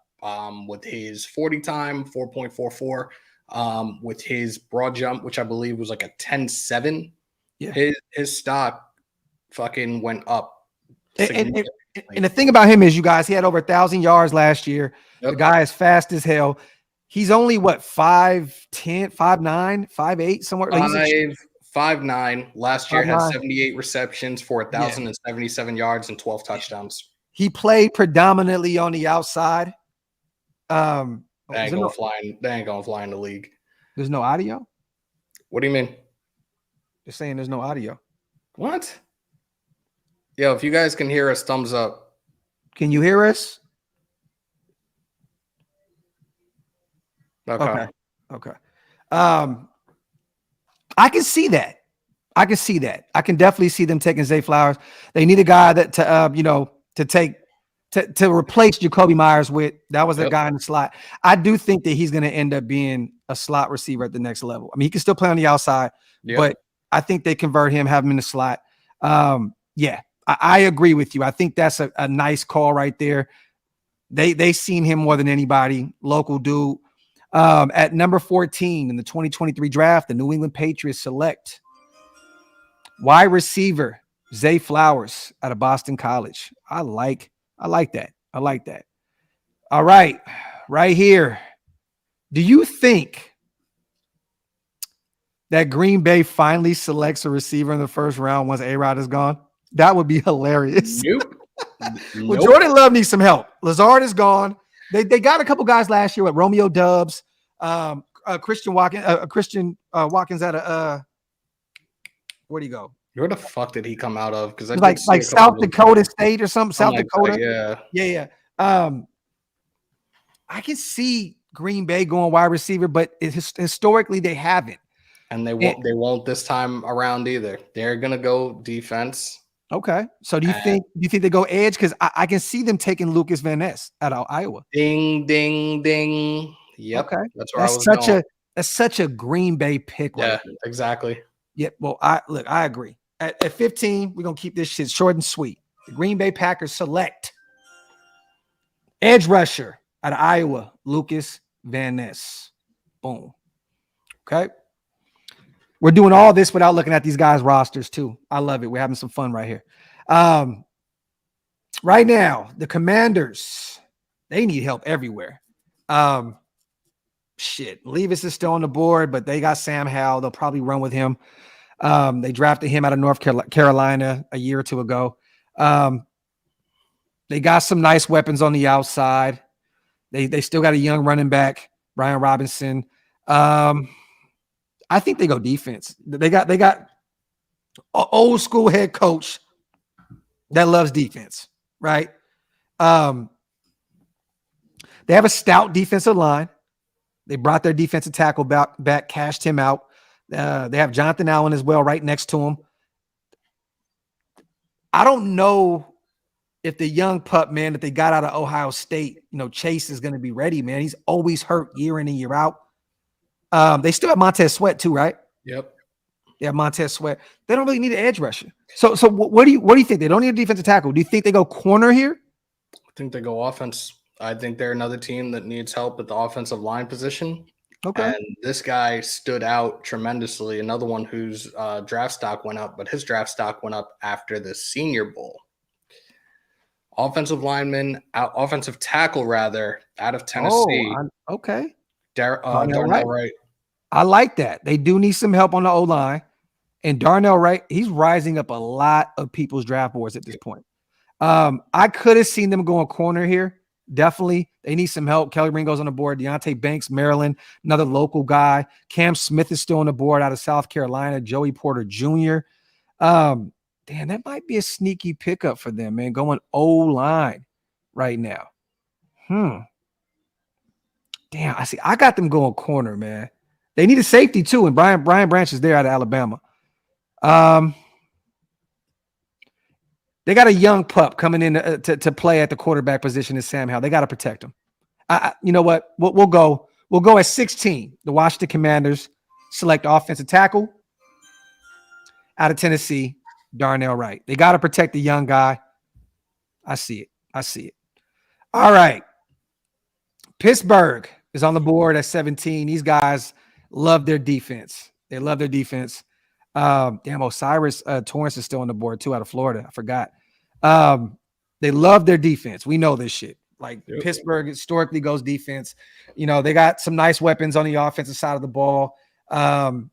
with his 40 time, 4.44, with his broad jump, which I believe was like a 10.7. Yeah. His stock fucking went up. And the thing about him is, you guys, he had over 1,000 yards last year. Yep. The guy is fast as hell. He's only 5'10", 5'9", 5'8", somewhere. 5'9". Last year had 78 receptions for 1,077 yards and 12 touchdowns. He played predominantly on the outside. They ain't gonna fly in the league. There's no audio? What do you mean? They're saying there's no audio. What? Yo, if you guys can hear us, thumbs up. Can you hear us? Okay. I can see that. I can definitely see them taking Zay Flowers. They need a guy that to replace Jacoby Myers with. That was the guy in the slot. I do think that he's going to end up being a slot receiver at the next level. I mean, he can still play on the outside, but I think they convert him, have him in the slot. I agree with you. I think that's a nice call right there. They seen him more than anybody. Local dude. At number 14 in the 2023 draft, the New England Patriots select wide receiver Zay Flowers out of Boston College. I like that. All right, right here. Do you think that Green Bay finally selects a receiver in the first round once A-Rod is gone? That would be hilarious. Nope. Well, Jordan Love needs some help. Lazard is gone. They got a couple guys last year with Romeo Dubs, Christian Watkins out of where'd he go? Where the fuck did he come out of? Because like South Dakota State or something. South Dakota. Yeah. I can see Green Bay going wide receiver, but historically they haven't, and they won't this time around either. They're gonna go defense. Okay. So do you think they go edge? Because I can see them taking Lucas Van Ness out of Iowa. Ding, ding, ding. Yep. Okay. That's such a Green Bay pick. Yeah, right there. Exactly. Yep. Well, I agree. At 15, we're gonna keep this shit short and sweet. The Green Bay Packers select edge rusher out of Iowa, Lucas Van Ness. Boom. Okay. We're doing all this without looking at these guys' rosters too. I love it. We're having some fun right here. Right now, the Commanders, they need help everywhere. Levis is still on the board, but they got Sam Howell. They'll probably run with him. They drafted him out of North Carolina a year or two ago. They got some nice weapons on the outside. They still got a young running back, Brian Robinson. I think they go defense. They got an old school head coach that loves defense, right? They have a stout defensive line. They brought their defensive tackle back, cashed him out. They have Jonathan Allen as well right next to him. I don't know if the young pup, man, that they got out of Ohio State, Chase is going to be ready, man. He's always hurt year in and year out. They still have Montez Sweat too, right? Yep. They have Montez Sweat. They don't really need an edge rusher. So what do you think? They don't need a defensive tackle. Do you think they go corner here? I think they go offense. I think they're another team that needs help at the offensive line position. Okay. And this guy stood out tremendously. Another one whose draft stock went up, but his draft stock went up after the Senior Bowl. Offensive tackle rather, out of Tennessee. Okay. Darnell Wright. I like that. They do need some help on the O-line. And Darnell Wright, he's rising up a lot of people's draft boards at this point. I could have seen them going corner here. Definitely. They need some help. Kelly Ringo's on the board. Deontay Banks, Maryland, another local guy. Cam Smith is still on the board out of South Carolina. Joey Porter Jr. Damn, that might be a sneaky pickup for them, man. Going O-line right now. Damn, I got them going corner, man. They need a safety too, and Brian Branch is there out of Alabama. They got a young pup coming in to play at the quarterback position in Sam Howell. They got to protect him. You know what? We'll go at 16. The Washington Commanders select offensive tackle out of Tennessee, Darnell Wright. They got to protect the young guy. I see it. All right. Pittsburgh is on the board at 17. These guys love their defense. They love their defense. Damn, Osiris Torrance is still on the board too, out of Florida. I forgot. They love their defense. We know this shit. Like Pittsburgh historically goes defense. You know, they got some nice weapons on the offensive side of the ball. Damn,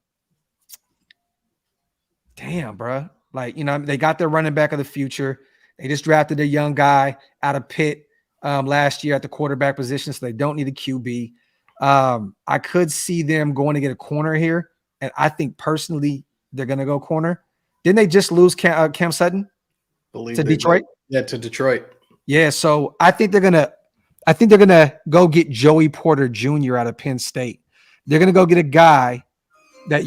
bro. Like, you know, they got their running back of the future. They just drafted a young guy out of Pitt last year at the quarterback position, so they don't need a QB. I could see them going to get a corner here, and I think personally they're going to go corner. Didn't they just lose Cam Sutton to Detroit? Yeah, to Detroit. Yeah, so I think they're gonna go get Joey Porter Jr. out of Penn State. They're gonna go get a guy that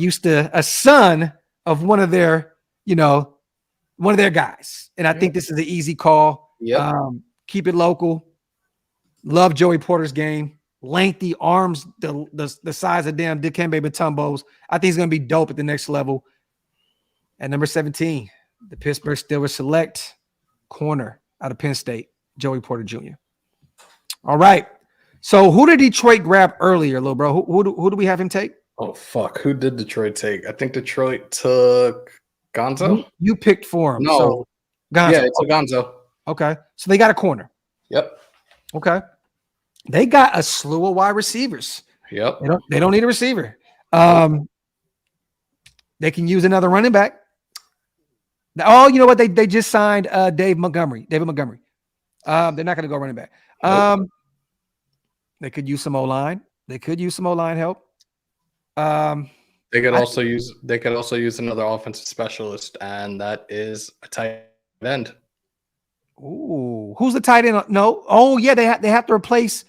a son of one of their guys. And I think this is an easy call. Yep. Keep it local. Love Joey Porter's game. Lengthy arms, the size of damn Dikembe Mutombos. I think he's gonna be dope at the next level. At number 17, the Pittsburgh Steelers select corner out of Penn State, Joey Porter Jr. All right. So who did Detroit grab earlier, little bro? Who do we have him take? Oh, fuck. Who did Detroit take? I think Detroit took Gonzo. You picked for him. No. So, Gonzo. Yeah, it's a Gonzo. Okay. So they got a corner. Yep. Okay. They got a slew of wide receivers. Yep. They don't need a receiver. They can use another running back. Oh, you know what? They just signed David Montgomery. They're not going to go running back. Nope. They could use some O-line. They could use some O-line help. They could also use another offensive specialist, and that is a tight end. Ooh, who's the tight end? No. Oh, yeah, they have to replace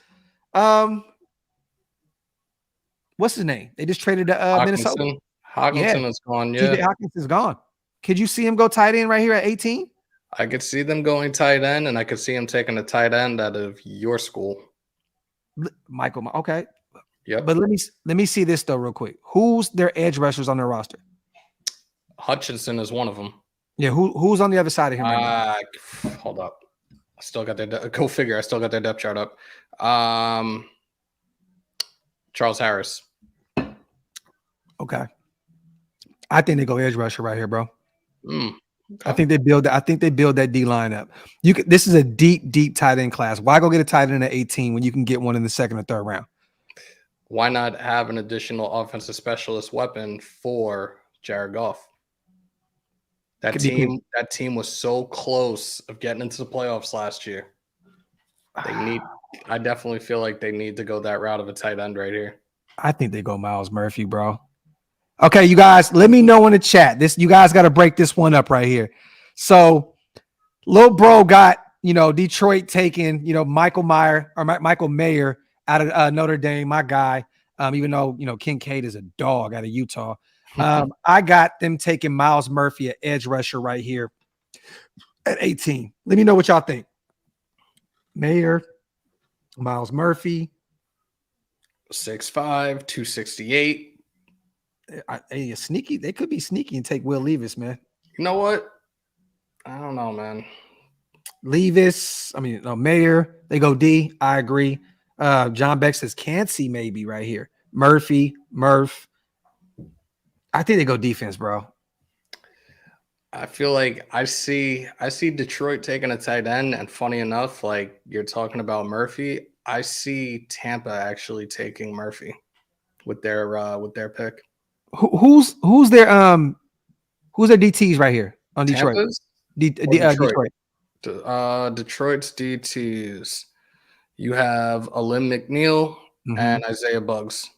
what's his name? They just traded Minnesota. Hawkinson is gone. Yeah. TJ Hawkins is gone. Could you see him go tight end right here at 18? I could see them going tight end, and I could see him taking a tight end out of your school. Michael. Okay. Yeah. But let me see this though real quick. Who's their edge rushers on their roster? Hutchinson is one of them. Yeah. Who's on the other side of him right now? Hold up. I still got their go figure. I still got their depth chart up. Charles Harris. Okay. I think they go edge rusher right here, bro. Okay. I think they build that D line up. This is a deep tight end class. Why go get a tight end at 18 when you can get one in the second or third round? Why not have an additional offensive specialist weapon for Jared Goff? That team was so close of getting into the playoffs last year. I definitely feel like they need to go that route of a tight end right here. I think they go Miles Murphy, bro. Okay, you guys, let me know in the chat. You guys got to break this one up right here. So, Lil Bro got, Detroit taking, Michael Mayer out of Notre Dame, my guy. Even though, Kincaid is a dog out of Utah. I got them taking Miles Murphy, an edge rusher right here at 18. Let me know what y'all think. Mayer, Miles Murphy. 6'5", 268. Sneaky. They could be sneaky and take Will Levis, man. You know what? I don't know, man. Mayer. They go D. I agree. John Beck says Cansey maybe right here. Murph. I think they go defense, bro. I feel like I see Detroit taking a tight end, and funny enough, like you're talking about Murphy, I see Tampa actually taking Murphy with their pick. Who's their DTs right here on Detroit? Detroit. Detroit's DTs. You have Alim McNeil and Isaiah Buggs.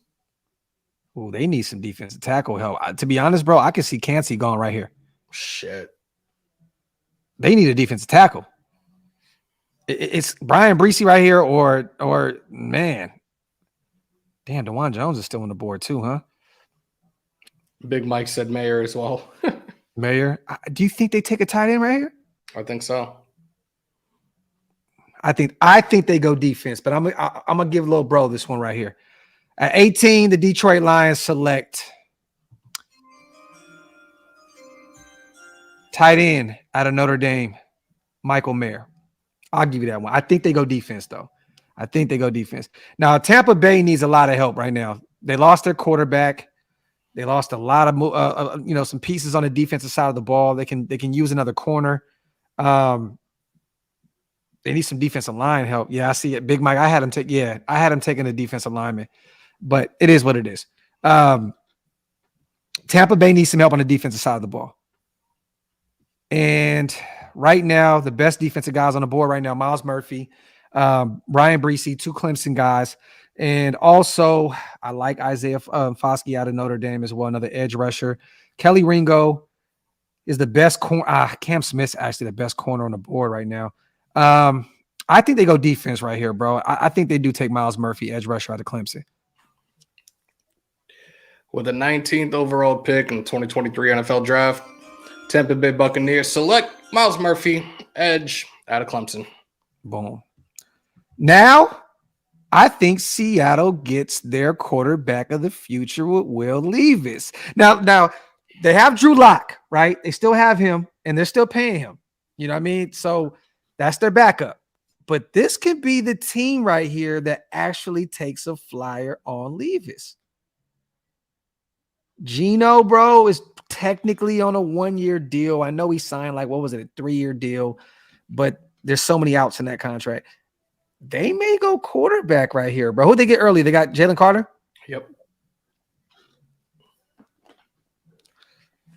Oh, they need some defensive tackle help. To be honest, bro, I can see Cansey going right here. Shit. They need a defensive tackle. It's Brian Breesy right here, or man, damn, DeJuan Jones is still on the board too, huh? Big Mike said Mayer as well. Mayer, do you think they take a tight end right here? I think so. I think they go defense, but I'm gonna give little bro this one right here. At 18, the Detroit Lions select tight end out of Notre Dame, Michael Mayer. I'll give you that one. I think they go defense, though. I think they go defense. Now, Tampa Bay needs a lot of help right now. They lost their quarterback. They lost a lot of some pieces on the defensive side of the ball. They can use another corner. They need some defensive line help. Yeah, I see it. Big Mike, I had him taking a defensive lineman, but it is what it is. Tampa Bay needs some help on the defensive side of the ball. And right now, the best defensive guys on the board right now, Myles Murphy, Ryan Breesy, two Clemson guys. And also, I like Isaiah Foskey out of Notre Dame as well, another edge rusher. Kelly Ringo is the best corner. Cam Smith's actually the best corner on the board right now. I think they go defense right here, bro. I think they do take Myles Murphy, edge rusher out of Clemson. With the 19th overall pick in the 2023 NFL Draft, Tampa Bay Buccaneers select Myles Murphy, edge out of Clemson. Boom. Now, I think Seattle gets their quarterback of the future with Will Levis. Now they have Drew Lock, right? They still have him, and they're still paying him. You know what I mean? So that's their backup. But this could be the team right here that actually takes a flyer on Levis. Geno, bro, is technically on a 1-year deal. I know he signed a 3-year deal, but there's so many outs in that contract. They may go quarterback right here, bro. Who'd they get early? They got Jalen Carter? Yep.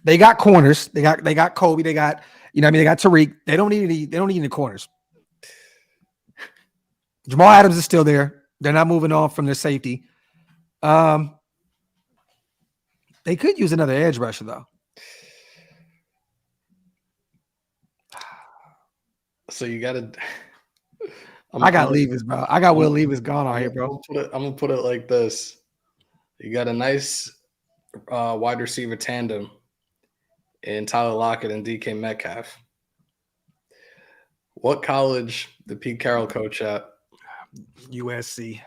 They got corners. They got Kobe. They got, they got Tariq. They don't need any corners. Jamal Adams is still there. They're not moving on from their safety. They could use another edge rusher, though. So you got to. I got Levis, bro. I got Will Levis gone out here, bro. I'm gonna put it like this: you got a nice wide receiver tandem in Tyler Lockett and DK Metcalf. What college did Pete Carroll coach at? USC.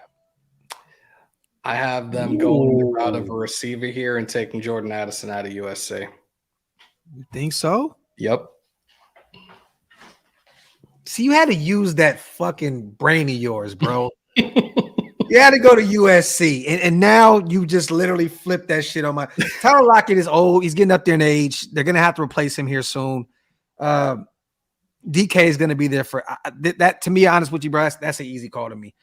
I have them going the route of a receiver here and taking Jordan Addison out of USC. You think so? Yep. See, you had to use that fucking brain of yours, bro. You had to go to USC, and now you just literally flipped that shit on my. Tyler Lockett is old. He's getting up there in age. They're gonna have to replace him here soon. DK is gonna be there for that. To be honest with you, bro, that's an easy call to me.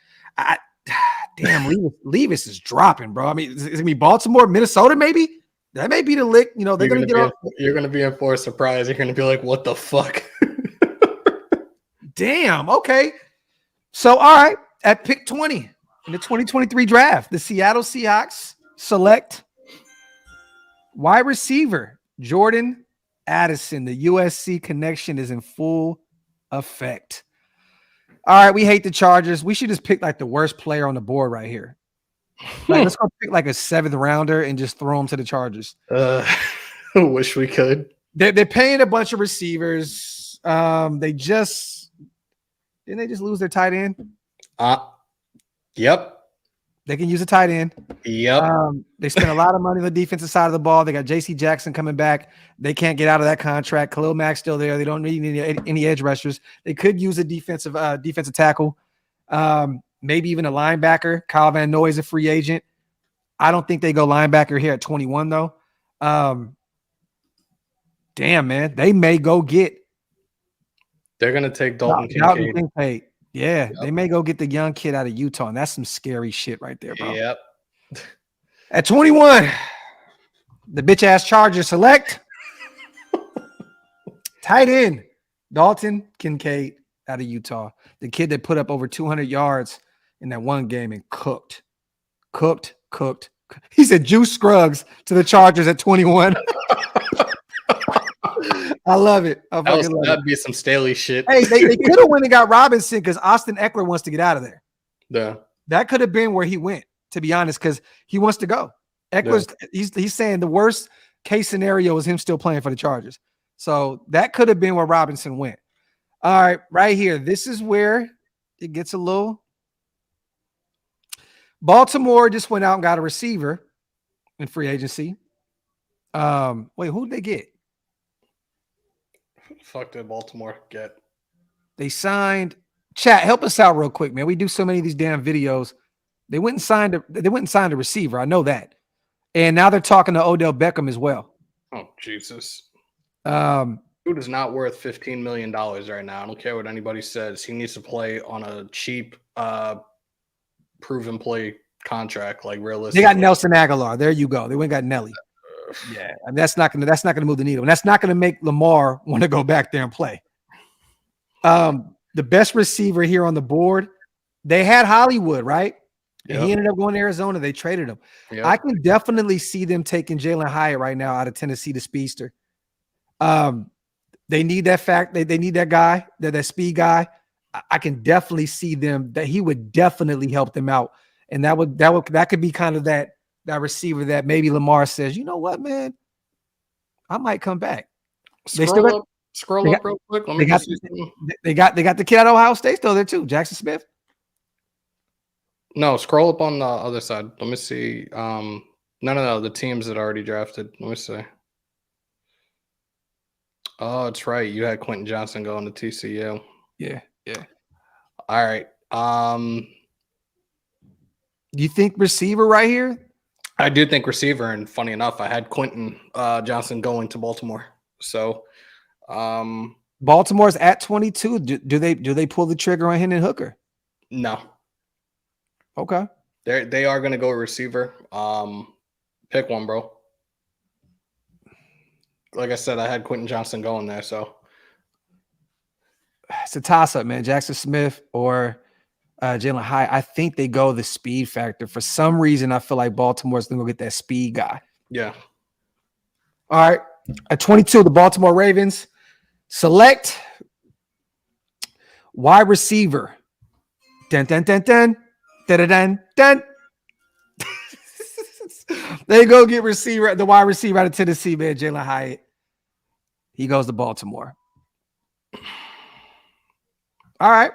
Damn, Levis is dropping, bro. I mean, is it gonna be Baltimore, Minnesota, maybe? That may be the lick. They're gonna get off. You're gonna be in for a surprise. You're gonna be like, "What the fuck?" Damn. Okay. So, all right, at pick 20 in the 2023 draft, the Seattle Seahawks select wide receiver Jordan Addison. The USC connection is in full effect. All right, we hate the Chargers. We should just pick the worst player on the board right here. Let's go pick a 7th rounder and just throw him to the Chargers. Wish we could. They're paying a bunch of receivers. Didn't they just lose their tight end? Yep. They can use a tight end. Yep. They spent a lot of money on the defensive side of the ball. They got J.C. Jackson coming back. They can't get out of that contract. Khalil Mack's still there. They don't need any edge rushers. They could use a defensive tackle, maybe even a linebacker. Kyle Van Noy is a free agent. I don't think they go linebacker here at 21, though. Damn, man. They may go get. They're going to take Dalton Kincaid. Yeah, yep. They may go get the young kid out of Utah, and that's some scary shit right there, bro. Yep. At 21, the bitch-ass Chargers select tight end Dalton Kincaid out of Utah, the kid that put up over 200 yards in that one game and cooked. He said Juice Scruggs to the Chargers at 21. I love it. I fucking love That'd it. be some Staley shit. Hey, they could have went and got Robinson because Austin Eckler wants to get out of there. Yeah. That could have been where he went, to be honest, because he wants to go. Eckler's he's saying the worst case scenario is him still playing for the Chargers. So that could have been where Robinson went. All right, right here. This is where it gets a little. Baltimore just went out and got a receiver in free agency. Wait, who did they get? Fuck did Baltimore get? They signed. Chat, help us out real quick, man. We do so many of these damn videos. They went and signed a receiver. I know that. And now they're talking to Odell Beckham as well. Oh, Jesus. Dude is not worth $15 million right now. I don't care what anybody says. He needs to play on a cheap, proven play contract, like realistic. They got Nelson Aguilar. There you go. They went and got Nelly. Yeah, and that's not gonna move the needle. And that's not gonna make Lamar want to go back there and play. The best receiver here on the board, they had Hollywood, right? And he ended up going to Arizona. They traded him. Yep. I can definitely see them taking Jalen Hyatt right now out of Tennessee, the speedster. They need that fact. They need that guy, that speed guy. I can definitely see them that he would definitely help them out. And that could be kind of that receiver that maybe Lamar says, you know what, man, I might come back. Scroll up real quick. They got the kid out of Ohio State still there too, Jackson Smith. No, scroll up on the other side. Let me see. No. The teams that already drafted. Let me see. Oh, it's right. You had Quentin Johnson going to TCU. Yeah. All right. Do you think receiver right here? I do think receiver, and funny enough, I had Quentin Johnson going to Baltimore. So, Baltimore's at 22. Do they pull the trigger on Hendon Hooker? No. Okay. They are going to go receiver. Pick one, bro. Like I said, I had Quentin Johnson going there, so it's a toss-up, man. Jackson Smith or Jalen Hyatt. I think they go the speed factor. For some reason, I feel like Baltimore's going to go get that speed guy. Yeah. All right. At 22, the Baltimore Ravens select wide receiver. Dun, dun, dun, dun. Dun, dun, dun. They go get the wide receiver out of Tennessee, man, Jalen Hyatt. He goes to Baltimore. All right.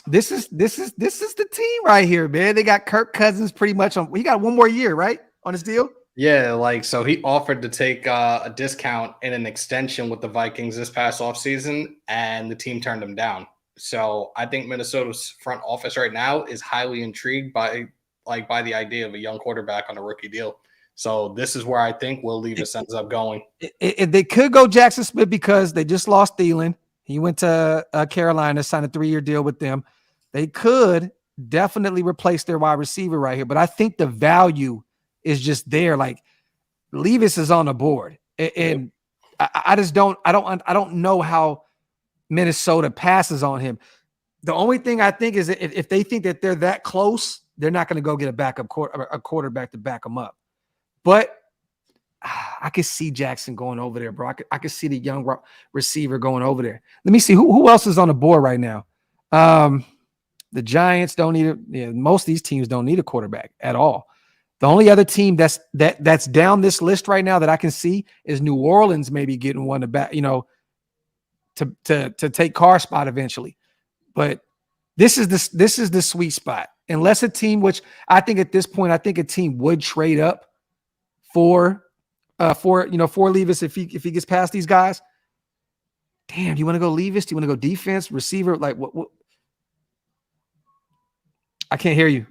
This is the team right here, man. They got Kirk Cousins pretty much on. He got one more year, right, on his deal. Yeah, so he offered to take a discount in an extension with the Vikings this past offseason, and the team turned him down. So I think Minnesota's front office right now is highly intrigued by the idea of a young quarterback on a rookie deal. So this is where I think Will Levis ends up going. They could go Jackson Smith because they just lost Thielen. He went to Carolina, signed a 3-year deal with them. They could definitely replace their wide receiver right here, but I think the value is just there. Like Levis is on the board, and I don't know how Minnesota passes on him. The only thing I think is that if they think that they're that close, they're not going to go get a quarterback to back them up. But I could see Jackson going over there, bro. I could see the young receiver going over there. Let me see who else is on the board right now. The Giants don't need it. Most of these teams don't need a quarterback at all. The only other team that's down this list right now that I can see is New Orleans maybe getting one to back, to take Carr's spot eventually. But this is the sweet spot. Unless a team, which I think at this point, I think a team would trade up for Levis if he gets past these guys. Damn, do you want to go Levis? Do you want to go defense, receiver? Like what? I can't hear you.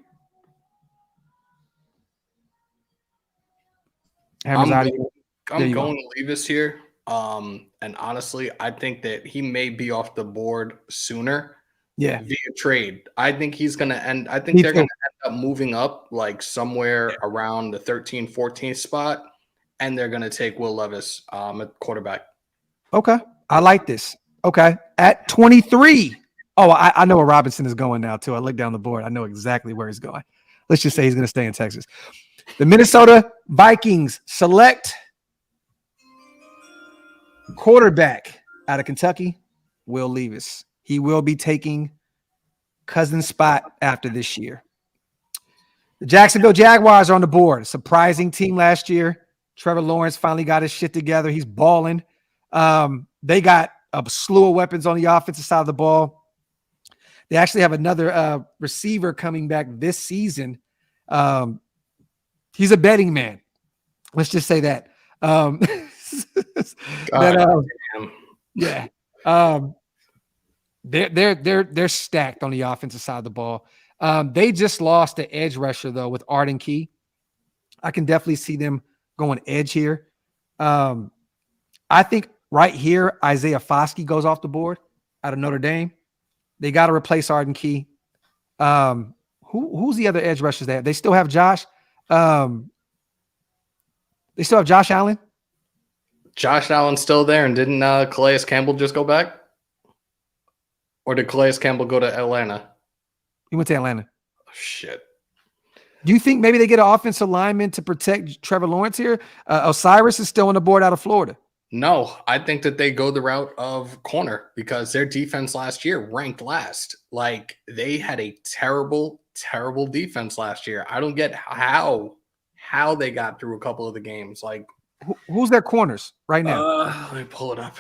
I'm going to Levis here. And honestly, I think that he may be off the board sooner. Yeah. Via trade. I think he's going to end. I think they're going to end up moving up like somewhere around the 13, 14th spot. And they're going to take Will Levis at quarterback. Okay. I like this. Okay. At 23. Oh, I know where Robinson is going now, too. I look down the board. I know exactly where he's going. Let's just say he's going to stay in Texas. The Minnesota Vikings select Quarterback out of Kentucky, Will Levis. He will be taking Cousin's spot after this year. The Jacksonville Jaguars are on the board. Surprising team last year. Trevor Lawrence finally got his shit together. He's balling. They got a slew of weapons on the offensive side of the ball. They actually have another receiver coming back this season. He's a betting man. Let's just say that. They're stacked on the offensive side of the ball. They just lost the edge rusher though with Arden Key. I can definitely see them going edge here. I think right here Isaiah Foskey goes off the board out of Notre Dame. They got to replace Arden Key. Who's the other edge rushers there? They still have Josh. They still have Josh Allen. Josh Allen's still there, and didn't Calais Campbell just go back? Or did Calais Campbell go to Atlanta? He went to Atlanta. Oh, shit. Do you think maybe they get an offensive lineman to protect Trevor Lawrence here? Osiris is still on the board out of Florida. No, I think that they go the route of corner because their defense last year ranked last. Like, they had a terrible, terrible defense last year. I don't get how they got through a couple of the games. Like, who's their corners right now? Let me pull it up.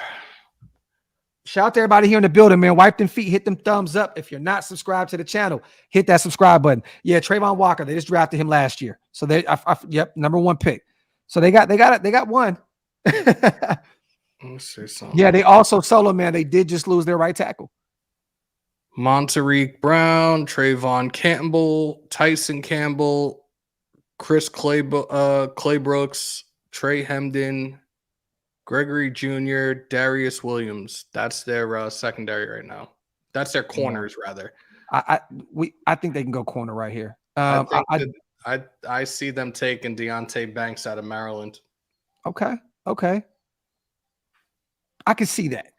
Shout out to everybody here in the building, man. Wipe them feet, hit them thumbs up. If you're not subscribed to the channel, hit that subscribe button. Yeah, Trayvon Walker, they just drafted him last year. So yep, number one pick. So they got one. Let's see something. Yeah, they also solo, man. They did just lose their right tackle. Monterique Brown, Trayvon Campbell, Tyson Campbell, Chris Claybrooks, Trey Hemden, Gregory Jr., Darius Williams. That's their secondary right now. That's their corners, rather. I think they can go corner right here. I see them taking Deontay Banks out of Maryland. Okay. I can see that.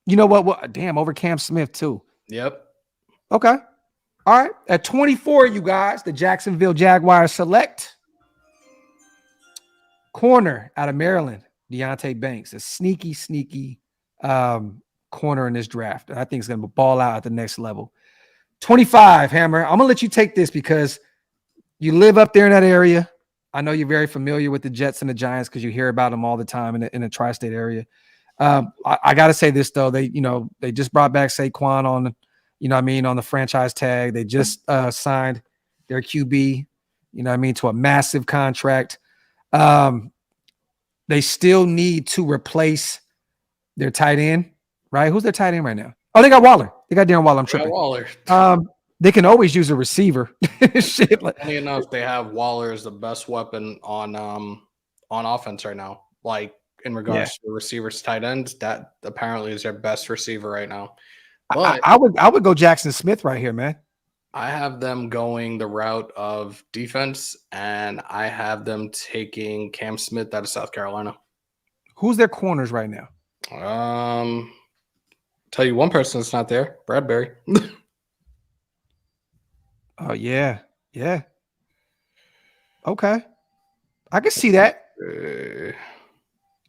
You know what? Damn, over Cam Smith too. Yep. Okay. All right. At 24, you guys, the Jacksonville Jaguars select corner out of Maryland, Deontay Banks, a sneaky corner in this draft. I think it's going to ball out at the next level. 25, Hammer. I'm going to let you take this because you live up there in that area. I know you're very familiar with the Jets and the Giants because you hear about them all the time in the tri-state area. I got to say this though. They just brought back Saquon on, on the franchise tag. They just signed their QB, to a massive contract. They still need to replace their tight end, right? Who's their tight end right now? Oh, they got Waller. They got Darren Waller. I'm tripping. Waller. They can always use a receiver. Shit. Funny enough, they have Waller as the best weapon on offense right now. Like in regards to the receivers, tight ends, that apparently is their best receiver right now. But I would go Jackson Smith right here, man. I have them going the route of defense, and I have them taking Cam Smith out of South Carolina. Who's their corners right now? Tell you one person that's not there, Bradbury. Oh yeah. Okay, I can see that.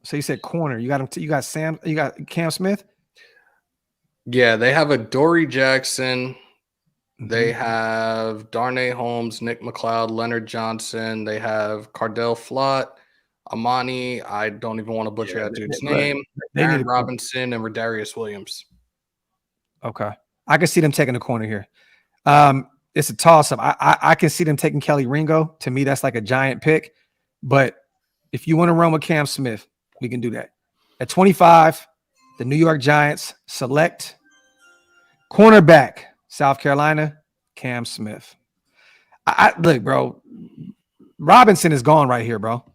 So you said corner. You got him. You got Sam. You got Cam Smith. Yeah, they have a Dory Jackson. They have Darnay Holmes, Nick McLeod, Leonard Johnson. They have Cardell Flott, Amani. I don't even want to butcher that dude's name. Aaron Robinson and Rodarius Williams. Okay, I can see them taking the corner here. It's a toss-up. I can see them taking Kelly Ringo. To me, that's like a giant pick. But if you want to run with Cam Smith, we can do that. At 25, the New York Giants select cornerback, South Carolina, Cam Smith. Look, bro. Robinson is gone right here, bro.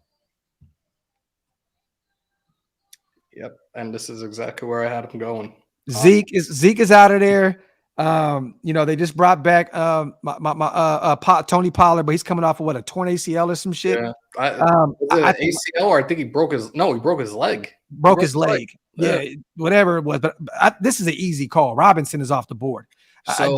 Yep, and this is exactly where I had him going. Zeke is out of there. They just brought back Tony Pollard, but he's coming off of a torn ACL or some shit. Yeah. ACL, or I think he broke his leg. Broke his leg. Yeah, whatever it was. But this is an easy call. Robinson is off the board. So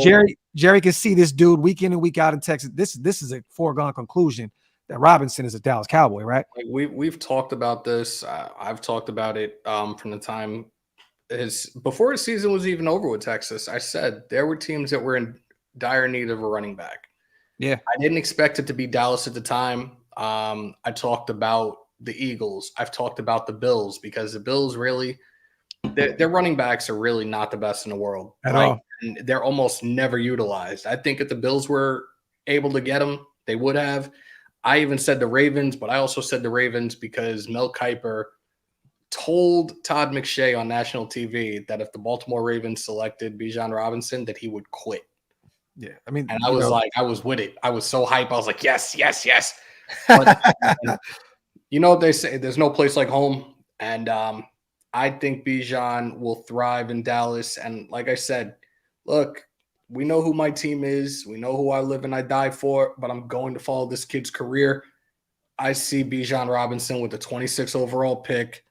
Jerry can see this dude week in and week out in Texas. This is a foregone conclusion that Robinson is a Dallas Cowboy, right? Like we've talked about this. I've talked about it from the time before the season was even over with Texas. I said there were teams that were in dire need of a running back. Yeah. I didn't expect it to be Dallas at the time. I talked about the Eagles. I've talked about the Bills because the Bills really, their running backs are really not the best in the world at all. And they're almost never utilized. I think if the Bills were able to get them, they would have. I even said the Ravens, but I also said the Ravens because Mel Kiper told Todd McShay on national TV that if the Baltimore Ravens selected Bijan Robinson, that he would quit. Yeah, I mean, and I was like, I was with it. I was so hype. I was like, yes, yes, yes. But, you know what they say? There's no place like home. And I think Bijan will thrive in Dallas. And like I said, look, we know who my team is. We know who I live and I die for, but I'm going to follow this kid's career. I see Bijan Robinson with the 26th overall pick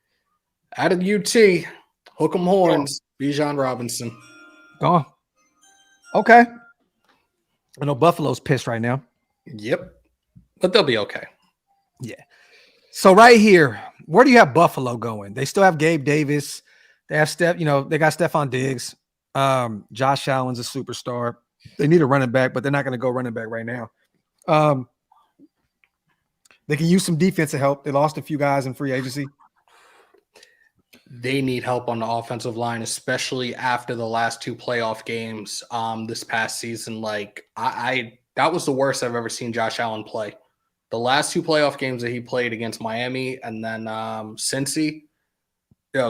out of UT. Hook 'em horns, Bijan Robinson. Gone. Okay. I know Buffalo's pissed right now. Yep. But they'll be okay. Yeah. So right here, where do you have Buffalo going? They still have Gabe Davis. They have they got Stephon Diggs. Josh Allen's a superstar. They need a running back, but they're not going to go running back right now. They can use some defensive help. They lost a few guys in free agency. They need help on the offensive line, especially after the last two playoff games this past season. Like that was the worst I've ever seen Josh Allen play. The last two playoff games that he played against Miami and then Cincy,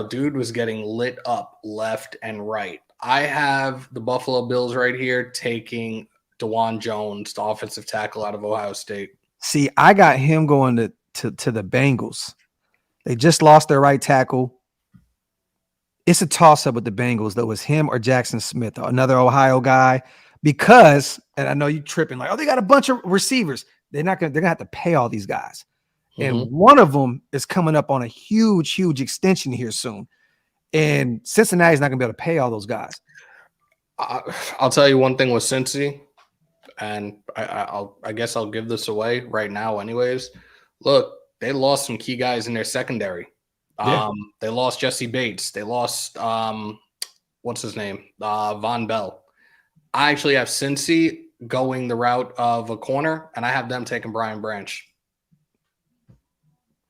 dude was getting lit up left and right. I have the Buffalo Bills right here taking DeJuan Jones, the offensive tackle out of Ohio State. See, I got him going to the Bengals. They just lost their right tackle. It's a toss-up with the Bengals, though. It's him or Jackson Smith, another Ohio guy. Because, and I know you tripping, like, they got a bunch of receivers. They're gonna have to pay all these guys. Mm-hmm. And one of them is coming up on a huge, huge extension here soon. And Cincinnati's not gonna be able to pay all those guys. I'll tell you one thing with Cincy, and I guess I'll give this away right now anyways. Look, they lost some key guys in their secondary. Yeah. They lost Jesse Bates. They lost what's his name? Von Bell. I actually have Cincy going the route of a corner, and I have them taking Brian Branch.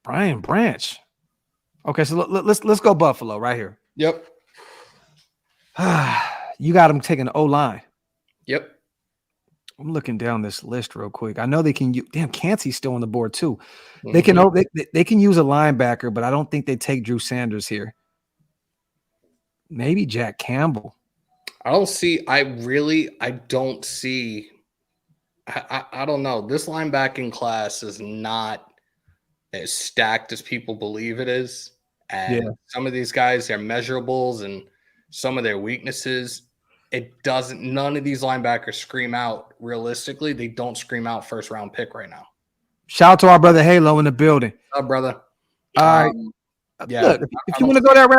Brian Branch. Okay, so let's go Buffalo right here. Yep. You got them taking the O-line. Yep. I'm looking down this list real quick. I know they can use. Damn, Cansey's still on the board too. Mm-hmm. They can use a linebacker, but I don't think they take Drew Sanders here. Maybe Jack Campbell. I don't see. I don't see. I don't know. This linebacking class is not as stacked as people believe it is, and some of these guys, their measurables and some of their weaknesses. None of these linebackers scream out realistically. They don't scream out first round pick right now. Shout out to our brother Halo in the building. Oh, brother. All right. Yeah. Look, if you want to go that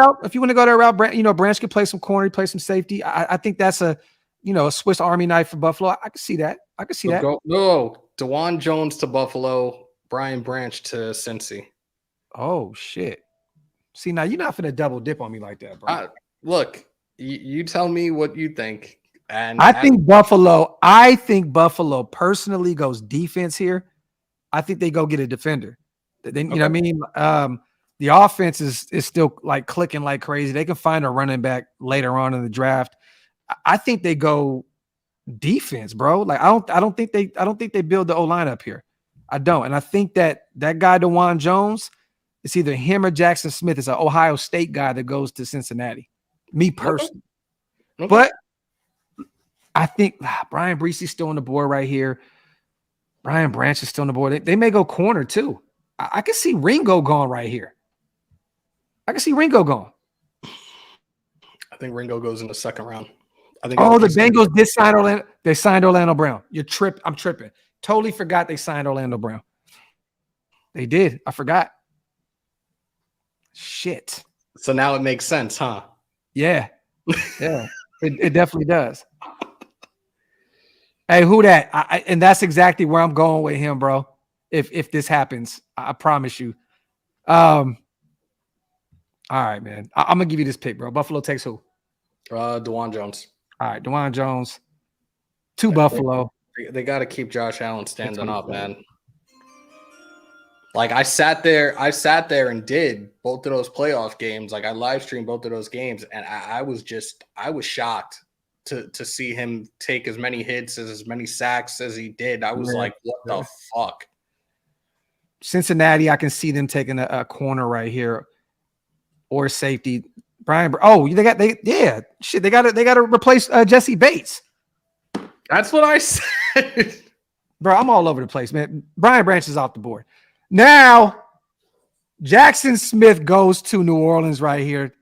route, Branch could play some corner, play some safety. I think that's a Swiss Army knife for Buffalo. I can see that. DeJuan Jones to Buffalo, Brian Branch to Cincy. Oh shit. See, now you're not finna double dip on me like that, bro. Look. You tell me what you think. And I think Buffalo personally goes defense here. I think they go get a defender. Then you know what I mean? The offense is still like clicking like crazy. They can find a running back later on in the draft. I think they go defense, bro. Like I don't think they build the O-line up here. I don't. And I think that guy DeJuan Jones, it's either him or Jackson Smith. It's an Ohio State guy that goes to Cincinnati. Me personally. Okay. But I think Brian Brees's still on the board right here. Brian Branch is still on the board. They may go corner too. I can see Ringo going right here. I can see Ringo going. I think Ringo goes in the second round. The Bengals did sign Orlando. They signed Orlando Brown. I'm tripping. Totally forgot they signed Orlando Brown. They did. I forgot. Shit. So now it makes sense, huh? Yeah. Yeah. It definitely does. Hey, who that? And that's exactly where I'm going with him, bro. if this happens. I promise you. All right, man. I'm gonna give you this pick, bro. Buffalo takes who? DeJuan Jones. All right, DeJuan Jones to Buffalo. They got to keep Josh Allen standing up, man. Like I sat there and did both of those playoff games. Like I live streamed both of those games, and I was shocked to see him take as many hits, as many sacks as he did. I was like, what the fuck? Cincinnati, I can see them taking a corner right here or safety. They got to replace Jesse Bates. That's what I said. Bro, I'm all over the place, man. Brian Branch is off the board. Now, Jackson Smith goes to New Orleans right here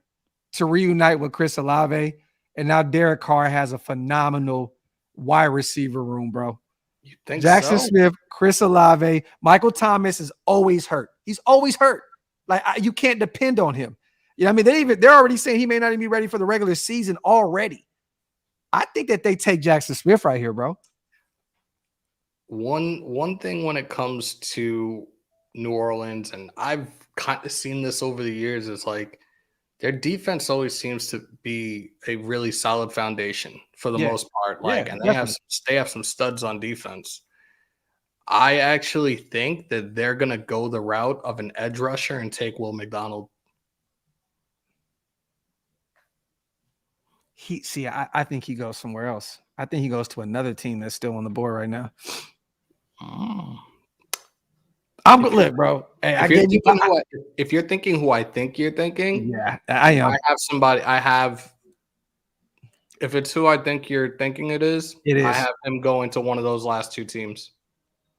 to reunite with Chris Olave. And now Derek Carr has a phenomenal wide receiver room, bro. You think Jackson so? Smith, Chris Olave, Michael Thomas is always hurt. He's always hurt. Like you can't depend on him. You know what I mean? They're already saying he may not even be ready for the regular season already. I think that they take Jackson Smith right here, bro. One thing when it comes to New Orleans, and I've kind of seen this over the years, is like their defense always seems to be a really solid foundation for the most part. Like, and they have some studs on defense. I actually think that they're gonna go the route of an edge rusher and take Will McDonald. I think he goes somewhere else. I think he goes to another team that's still on the board right now. Look, bro. Hey, if you're thinking who I think you're thinking, yeah, I am. I have somebody. If it's who I think you're thinking it is. I have him going to one of those last two teams.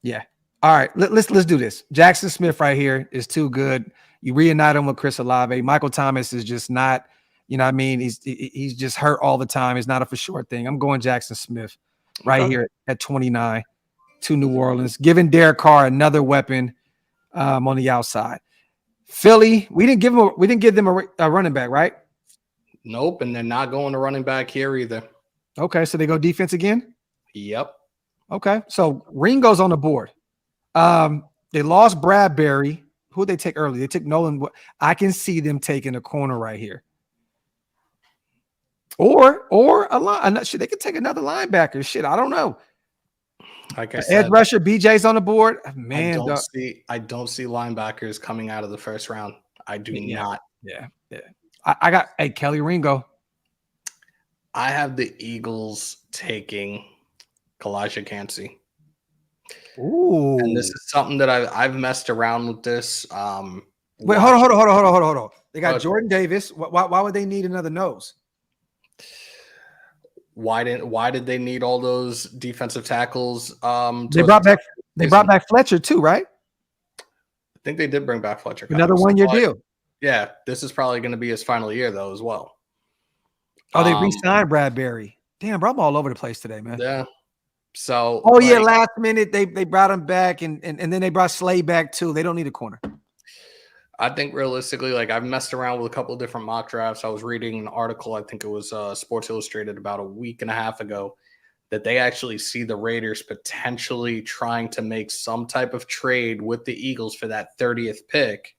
Yeah. All right. Let's do this. Jackson Smith right here is too good. You reunite him with Chris Olave. Michael Thomas is just not. You know what I mean? He's just hurt all the time. It's not a for sure thing. I'm going Jackson Smith right here at 29 to New Orleans, giving Derek Carr another weapon on the outside. Philly, we didn't give them a running back, right? Nope, and they're not going to running back here either. Okay, so they go defense again? Yep. Okay, so Ringo's on the board. They lost Bradbury. Who they take early? They took Nolan. I can see them taking a corner right here. Or a line. They could take another linebacker. Shit, I don't know. Like I said, edge rusher BJ's on the board. Man, I don't see linebackers coming out of the first round. I do not. Yeah. I got Kelly Ringo. I have the Eagles taking Kalijah Cansey. Ooh, and this is something that I've messed around with this. Wait, hold on. They got Jordan Davis. Why would they need another nose? Why did they need all those defensive tackles? They brought back Fletcher too, right? I think they did bring back Fletcher. Another 1-year deal. Yeah, this is probably going to be his final year though as well. Oh, they re-signed Bradbury. Damn, bro, I'm all over the place today, man. Yeah. So. Yeah, last minute they brought him back, and then they brought Slade back too. They don't need a corner. I think realistically, like I've messed around with a couple of different mock drafts. I was reading an article, I think it was Sports Illustrated about a week and a half ago, that they actually see the Raiders potentially trying to make some type of trade with the Eagles for that 30th pick,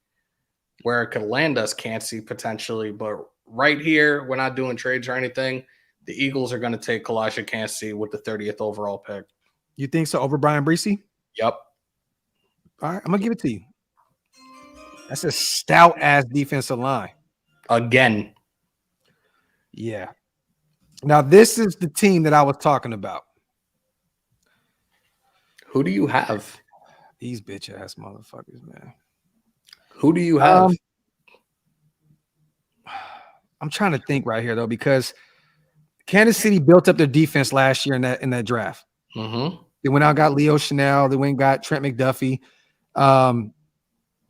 where it could land us Cansey potentially. But right here, we're not doing trades or anything. The Eagles are going to take Kalijah Cansey with the 30th overall pick. You think so over Brian Breesy? Yep. All right, I'm going to give it to you. That's a stout-ass defensive line. Again. Yeah. Now, this is the team that I was talking about. Who do you have? These bitch-ass motherfuckers, man. Who do you have? I'm trying to think right here, though, because Kansas City built up their defense last year in that draft. Mm-hmm. They went out and got Leo Chanel. They went and got Trent McDuffie.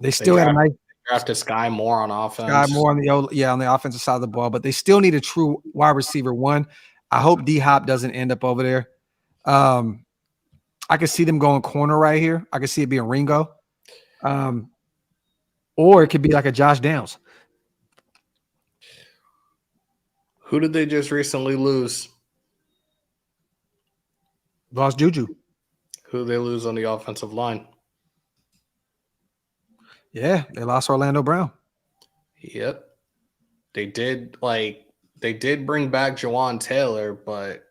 They still had a nice drafted Sky Moore on offense. Sky Moore on the offensive side of the ball, but they still need a true wide receiver one. I hope D-Hop doesn't end up over there. I could see them going corner right here. I could see it being Ringo. Or it could be like a Josh Downs. Who did they just recently lose? Lost Juju. Who did they lose on the offensive line? Yeah, they lost Orlando Brown. Yep. They did bring back Jawan Taylor, but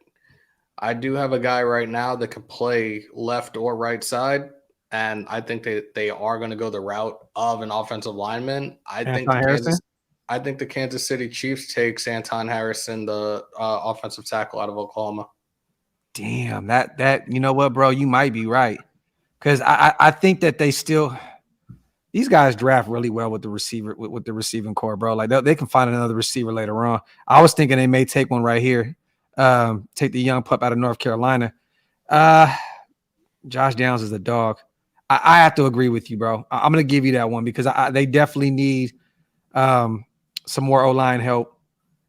I do have a guy right now that could play left or right side, and I think they are going to go the route of an offensive lineman. I think the Kansas City Chiefs takes Anton Harrison, the offensive tackle out of Oklahoma. Damn, that you know what, bro? You might be right, because I think that these guys draft really well with the receiver with the receiving core, bro. Like they can find another receiver later on. I was thinking they may take one right here, take the young pup out of North Carolina. Josh Downs is a dog. I have to agree with you, bro. I'm gonna give you that one because they definitely need some more O-line help.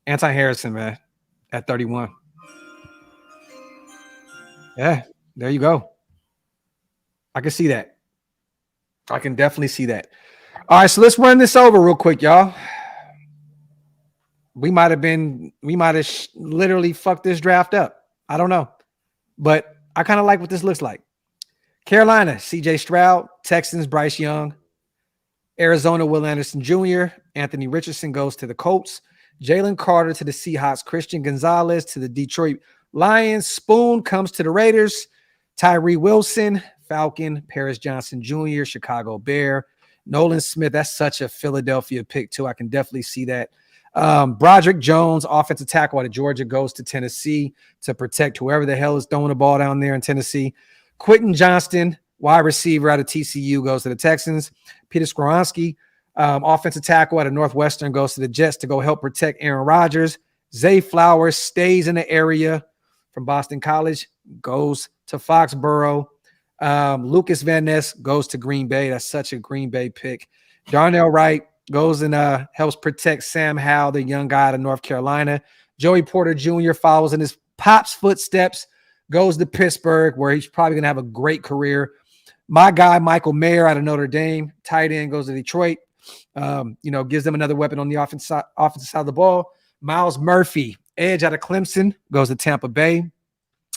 Anton Harrison, man, at 31. Yeah, there you go. I can see that. I can definitely see that. All right, so let's run this over real quick, y'all. We might have literally fucked this draft up. I don't know. But I kind of like what this looks like. Carolina, CJ Stroud. Texans, Bryce Young. Arizona, Will Anderson Jr. Anthony Richardson goes to the Colts. Jalen Carter to the Seahawks. Christian Gonzalez to the Detroit Lions. Spoon comes to the Raiders. Tyree Wilson, Falcon. Paris Johnson Jr., Chicago Bear. Nolan Smith, that's such a Philadelphia pick too. I can definitely see that. Broderick Jones, offensive tackle out of Georgia, goes to Tennessee to protect whoever the hell is throwing the ball down there in Tennessee. Quentin Johnston, wide receiver out of TCU, goes to the Texans. Peter Skoronski, offensive tackle out of Northwestern, goes to the Jets to go help protect Aaron Rodgers. Zay Flowers stays in the area from Boston College, goes to Foxborough. Lucas Van Ness goes to Green Bay. That's such a Green Bay pick. Darnell Wright goes and helps protect Sam Howell, the young guy out of North Carolina. Joey Porter Jr. follows in his pop's footsteps, goes to Pittsburgh, where he's probably going to have a great career. My guy, Michael Mayer out of Notre Dame, tight end, goes to Detroit. Gives them another weapon on the offensive side of the ball. Miles Murphy, edge out of Clemson, goes to Tampa Bay.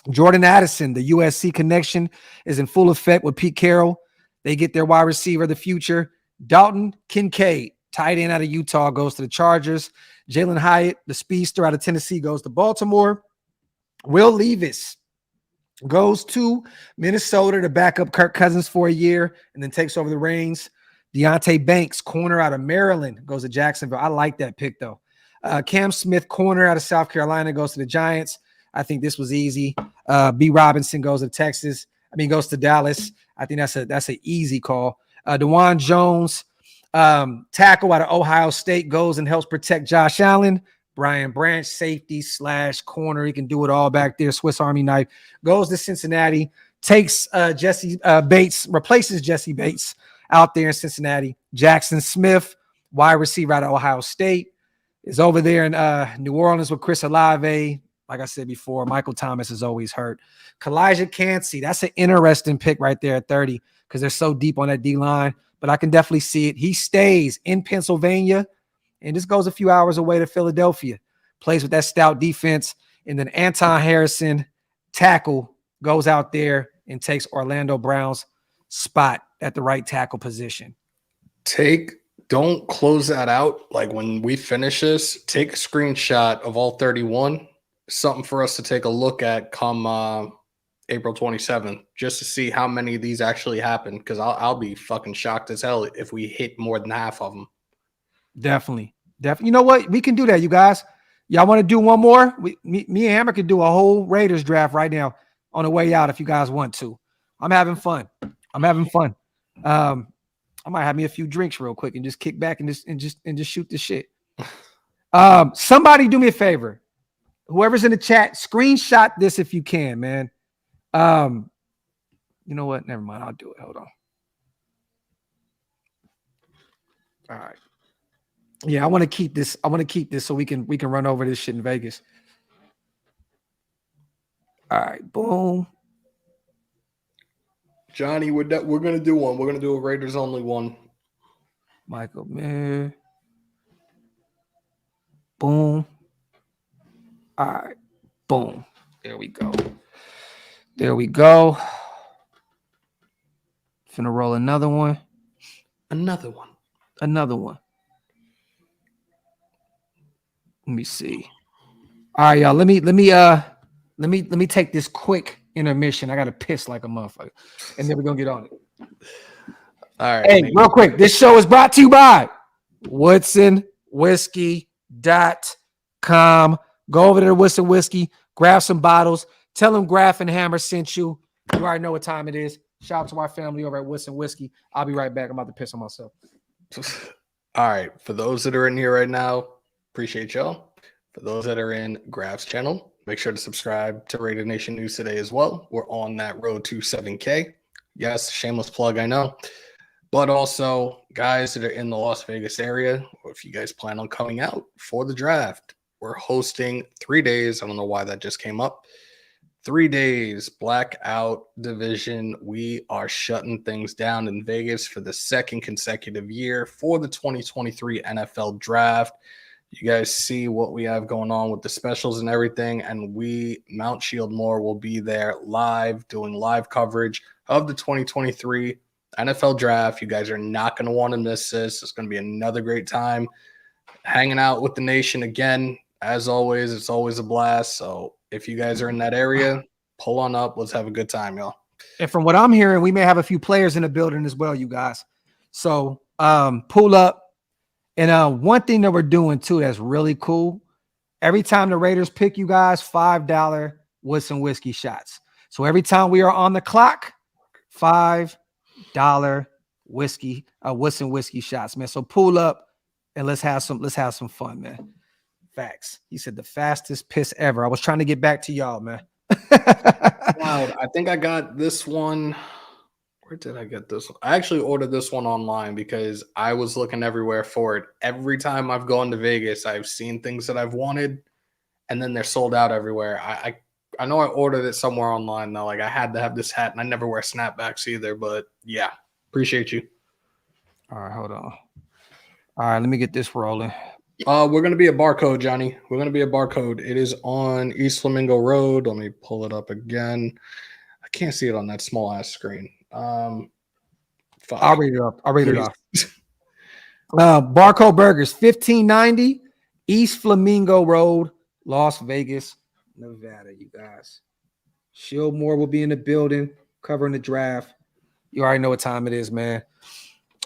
Jordan Addison, the USC connection, is in full effect with Pete Carroll. They get their wide receiver of the future. Dalton Kincaid, tight end out of Utah, goes to the Chargers. Jalen Hyatt, the speedster out of Tennessee, goes to Baltimore. Will Levis goes to Minnesota to back up Kirk Cousins for a year and then takes over the reins. Deonte Banks, corner out of Maryland, goes to Jacksonville. I like that pick, though. Cam Smith, corner out of South Carolina, goes to the Giants. I think this was easy. B. Robinson goes to Dallas. I think that's an easy call. DeJuan Jones, tackle out of Ohio State, goes and helps protect Josh Allen. Brian Branch, safety / corner. He can do it all back there. Swiss Army knife. Goes to Cincinnati. Takes Jesse Bates, replaces Jesse Bates out there in Cincinnati. Jackson Smith, wide receiver out of Ohio State, is over there in New Orleans with Chris Olave. Like I said before, Michael Thomas is always hurt. Kalijah Cansey, that's an interesting pick right there at 30 because they're so deep on that D-line, but I can definitely see it. He stays in Pennsylvania, and this goes a few hours away to Philadelphia. Plays with that stout defense, and then Anton Harrison, tackle, goes out there and takes Orlando Brown's spot at the right tackle position. Don't close that out. Like when we finish this, take a screenshot of all 31. Something for us to take a look at come April 27th, just to see how many of these actually happen. Because I'll be fucking shocked as hell if we hit more than half of them. Definitely. You know what? We can do that, you guys. Y'all want to do one more? Me and Hammer could do a whole Raiders draft right now on the way out if you guys want to. I'm having fun. I might have me a few drinks real quick and just kick back and just shoot the shit. Somebody do me a favor. Whoever's in the chat, screenshot this if you can, man. You know what? Never mind. I'll do it. Hold on. All right. Yeah, I want to keep this. So we can run over this shit in Vegas. All right. Boom. Johnny, we're gonna do one. We're gonna do a Raiders only one. Michael Mayer. Boom. All right. Boom. There we go. Finna roll another one. Another one. Another one. Let me see. All right, y'all. Let me take this quick intermission. I gotta piss like a motherfucker, and then we're gonna get on it. All right. Hey, real quick. This show is brought to you by WoodsonWhiskey.com. Go over there to Woodson Whiskey, grab some bottles. Tell them Graphk and Hammer sent you. You already know what time it is. Shout out to our family over at Woodson Whiskey. I'll be right back. I'm about to piss on myself. All right. For those that are in here right now, appreciate y'all. For those that are in Graphk's channel, make sure to subscribe to Raider Nation News today as well. We're on that road to 7K. Yes, shameless plug, I know. But also, guys that are in the Las Vegas area, or if you guys plan on coming out for the draft, we're hosting 3 days. I don't know why that just came up. 3 days, blackout division. We are shutting things down in Vegas for the second consecutive year for the 2023 NFL draft. You guys see what we have going on with the specials and everything. And we, Mount Shieldmore, will be there live, doing live coverage of the 2023 NFL draft. You guys are not going to want to miss this. It's going to be another great time hanging out with the nation again. As always, it's always a blast. So if you guys are in that area, pull on up. Let's have a good time, y'all. And from what I'm hearing, we may have a few players in the building as well, you guys. So pull up. And one thing that we're doing too that's really cool. Every time the Raiders pick you guys, $5 Woodson Whiskey shots. So every time we are on the clock, $5 whiskey, Woodson Whiskey shots, man. So pull up and let's have some fun, man. Facts. He said the fastest piss ever. I was trying to get back to y'all, man. Wow, I think I got this one. Where did I get this one? I actually ordered this one online because I was looking everywhere for it. Every time I've gone to Vegas, I've seen things that I've wanted, and then they're sold out everywhere. I know I ordered it somewhere online though. Like I had to have this hat, and I never wear snapbacks either. But yeah, appreciate you. All right, hold on. All right, let me get this rolling. We're gonna be a barcode, Johnny. We're gonna be a barcode. It is on East Flamingo Road. Let me pull it up again. I can't see it on that small ass screen. I'll read it up. Barcode Burgers, 1590 East Flamingo Road, Las Vegas, Nevada. You guys, Shieldmore will be in the building covering the draft. You already know what time it is, man.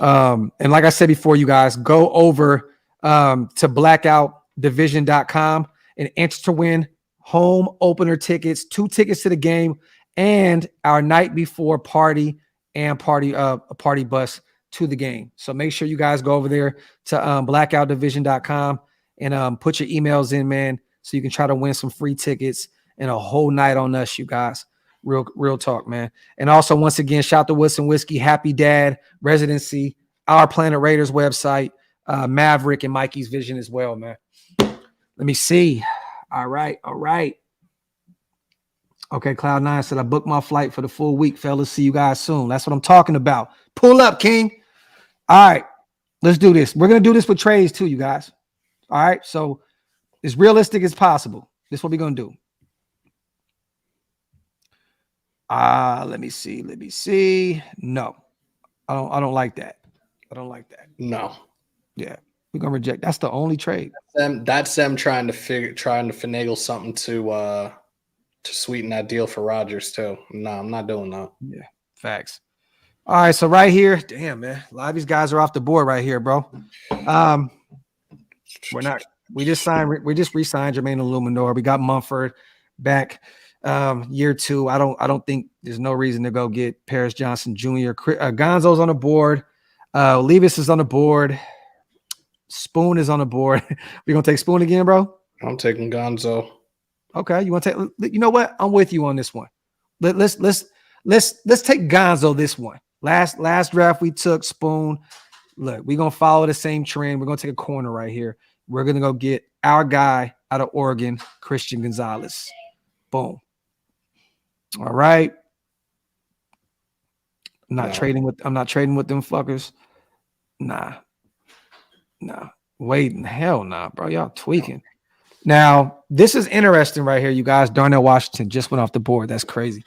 And like I said before, you guys go over to blackoutdivision.com and enter to win home opener tickets, 2 tickets to the game, and our night before party and a party bus to the game. So make sure you guys go over there to blackoutdivision.com and put your emails in, man, so you can try to win some free tickets and a whole night on us, you guys. Real talk, man. And also, once again, shout to Woodson Whiskey, Happy Dad Residency, Our Planet Raiders website, Maverick and Mikey's Vision as well, man. Let me see. All right. Okay, Cloud9 said I booked my flight for the full week, fellas. See you guys soon. That's what I'm talking about. Pull up, King. All right, let's do this. We're going to do this with trades too, you guys. All right, so as realistic as possible. This is what we're going to do. Let me see. No, I don't like that. No. Yeah, we're going to reject. That's the only trade. That's them trying to finagle something to sweeten that deal for Rodgers too. No, I'm not doing that. Yeah, facts. All right, so right here, damn man, a lot of these guys are off the board right here, bro. We're not. We just re-signed Jermaine Illuminor. We got Mumford back year 2. I don't think there's no reason to go get Paris Johnson Jr. Gonzo's on the board. Levis is on the board. Spoon is on the board. We gonna take Spoon again, bro? I'm taking Gonzo. Okay, you want to take? You know what? I'm with you on this one. Let's take Gonzo this one. Last draft we took Spoon. Look, we're gonna follow the same trend. We're gonna take a corner right here. We're gonna go get our guy out of Oregon, Christian Gonzalez. Boom. All right. I'm not trading with them fuckers. Nah. Wait, hell nah, bro. Y'all tweaking. Now, this is interesting right here, you guys. Darnell Washington just went off the board. That's crazy.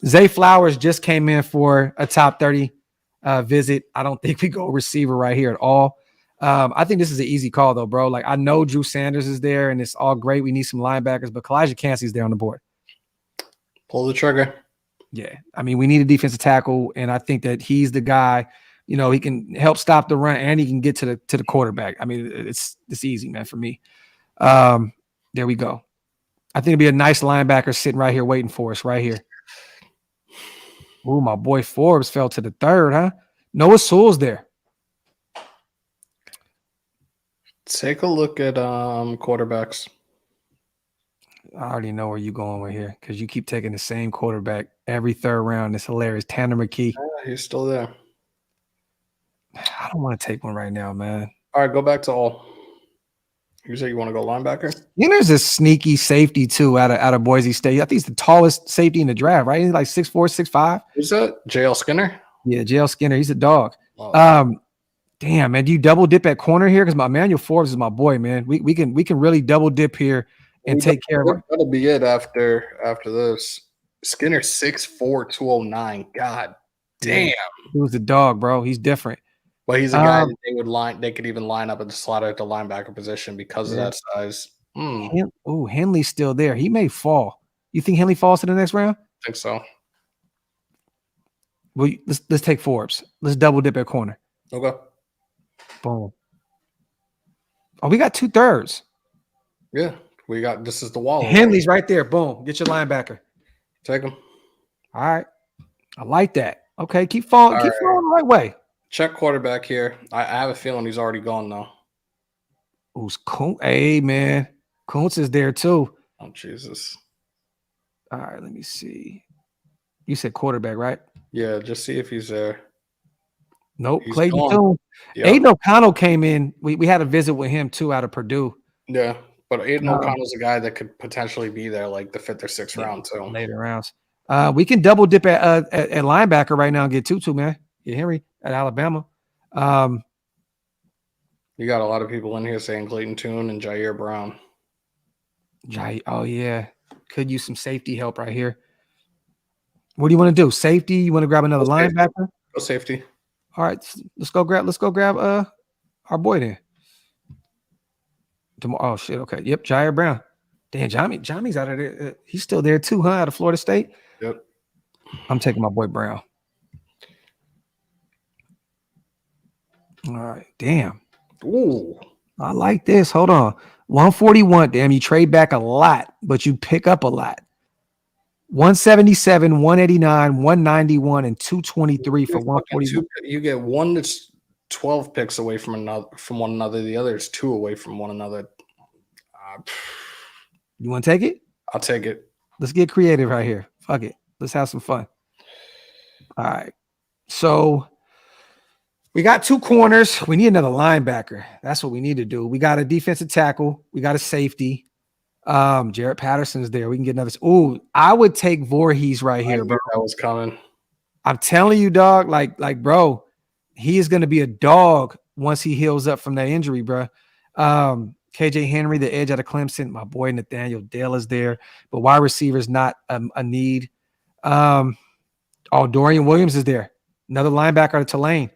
Zay Flowers just came in for a top 30 visit. I don't think we go receiver right here at all. I think this is an easy call though, bro. Like I know Drew Sanders is there and it's all great. We need some linebackers, but Kalijah Cansey's there on the board. Pull the trigger. Yeah. I mean, we need a defensive tackle, and I think that he's the guy, you know, he can help stop the run and he can get to the quarterback. I mean, it's easy, man, for me. There we go. I think it'd be a nice linebacker sitting right here waiting for us right here. Ooh, my boy Forbes fell to the third, huh? Noah Sewell's there. Take a look at quarterbacks. I already know where you're going with here because you keep taking the same quarterback every third round. It's hilarious. Tanner McKee. Yeah, he's still there. I don't want to take one right now, man. All right, go back to all. You say you want to go linebacker? You know, there's a sneaky safety too out of Boise State. I think he's the tallest safety in the draft, right? He's like 6'4", 6'5". Who's that? JL Skinner? Yeah, JL Skinner. He's a dog. Oh. Damn, man. Do you double dip at corner here? Because my Emmanuel Forbes is my boy, man. We can really double dip here and take care of it. That'll be it after this. Skinner 6'4", 209. God damn. He was the dog, bro. He's different. But he's a guy that they could even line up at the slot at the linebacker position because of that size. Henley's still there. He may fall. You think Henley falls to the next round? I think so. Well, let's take Forbes. Let's double dip at corner. Okay. Boom. Oh, we got 2/3. Yeah, this is the wall. Henley's right there. Boom. Get your linebacker. Take him. All right. I like that. Okay, keep falling the right way. Check quarterback here. I have a feeling he's already gone though. Who's Kuntz? Hey, man. Kuntz is there too. Oh, Jesus. All right, let me see. You said quarterback, right? Yeah, just see if he's there. Nope. Clayton Tune. Yep. Aiden O'Connell came in. We had a visit with him too out of Purdue. Yeah, but Aiden O'Connell's a guy that could potentially be there like the 5th or 6th round too. Later rounds. We can double dip at linebacker right now and get Tutu, man. Get Henry at Alabama. You got a lot of people in here saying Clayton Tune and Jair Brown. Oh, yeah. Could use some safety help right here. What do you want to do? Safety? You want to grab another linebacker? Go safety. All right, let's go grab our boy then. Oh shit, okay. Yep, Jair Brown. Damn, Johnny's out of there. He's still there too, huh? Out of Florida State. Yep. I'm taking my boy Brown. All right, damn. Ooh. I like this. Hold on. 141. Damn, you trade back a lot, but you pick up a lot. 177, 189, 191, and 223 for 141. You get one that's 12 picks away from one another. The other is 2 away from one another. You want to take it? I'll take it. Let's get creative right here. Fuck it. Let's have some fun. All right. So we got 2 corners. We need another linebacker. That's what we need to do. We got a defensive tackle. We got a safety. Jarrett Patterson's there. We can get another. Ooh, I would take Voorhees right here, bro. That was coming. I'm telling you, dog. Like, bro, he is going to be a dog once he heals up from that injury, bro. KJ Henry, the edge out of Clemson. My boy Nathaniel Dale is there, but wide receiver is not a need. Dorian Williams is there. Another linebacker out of Tulane.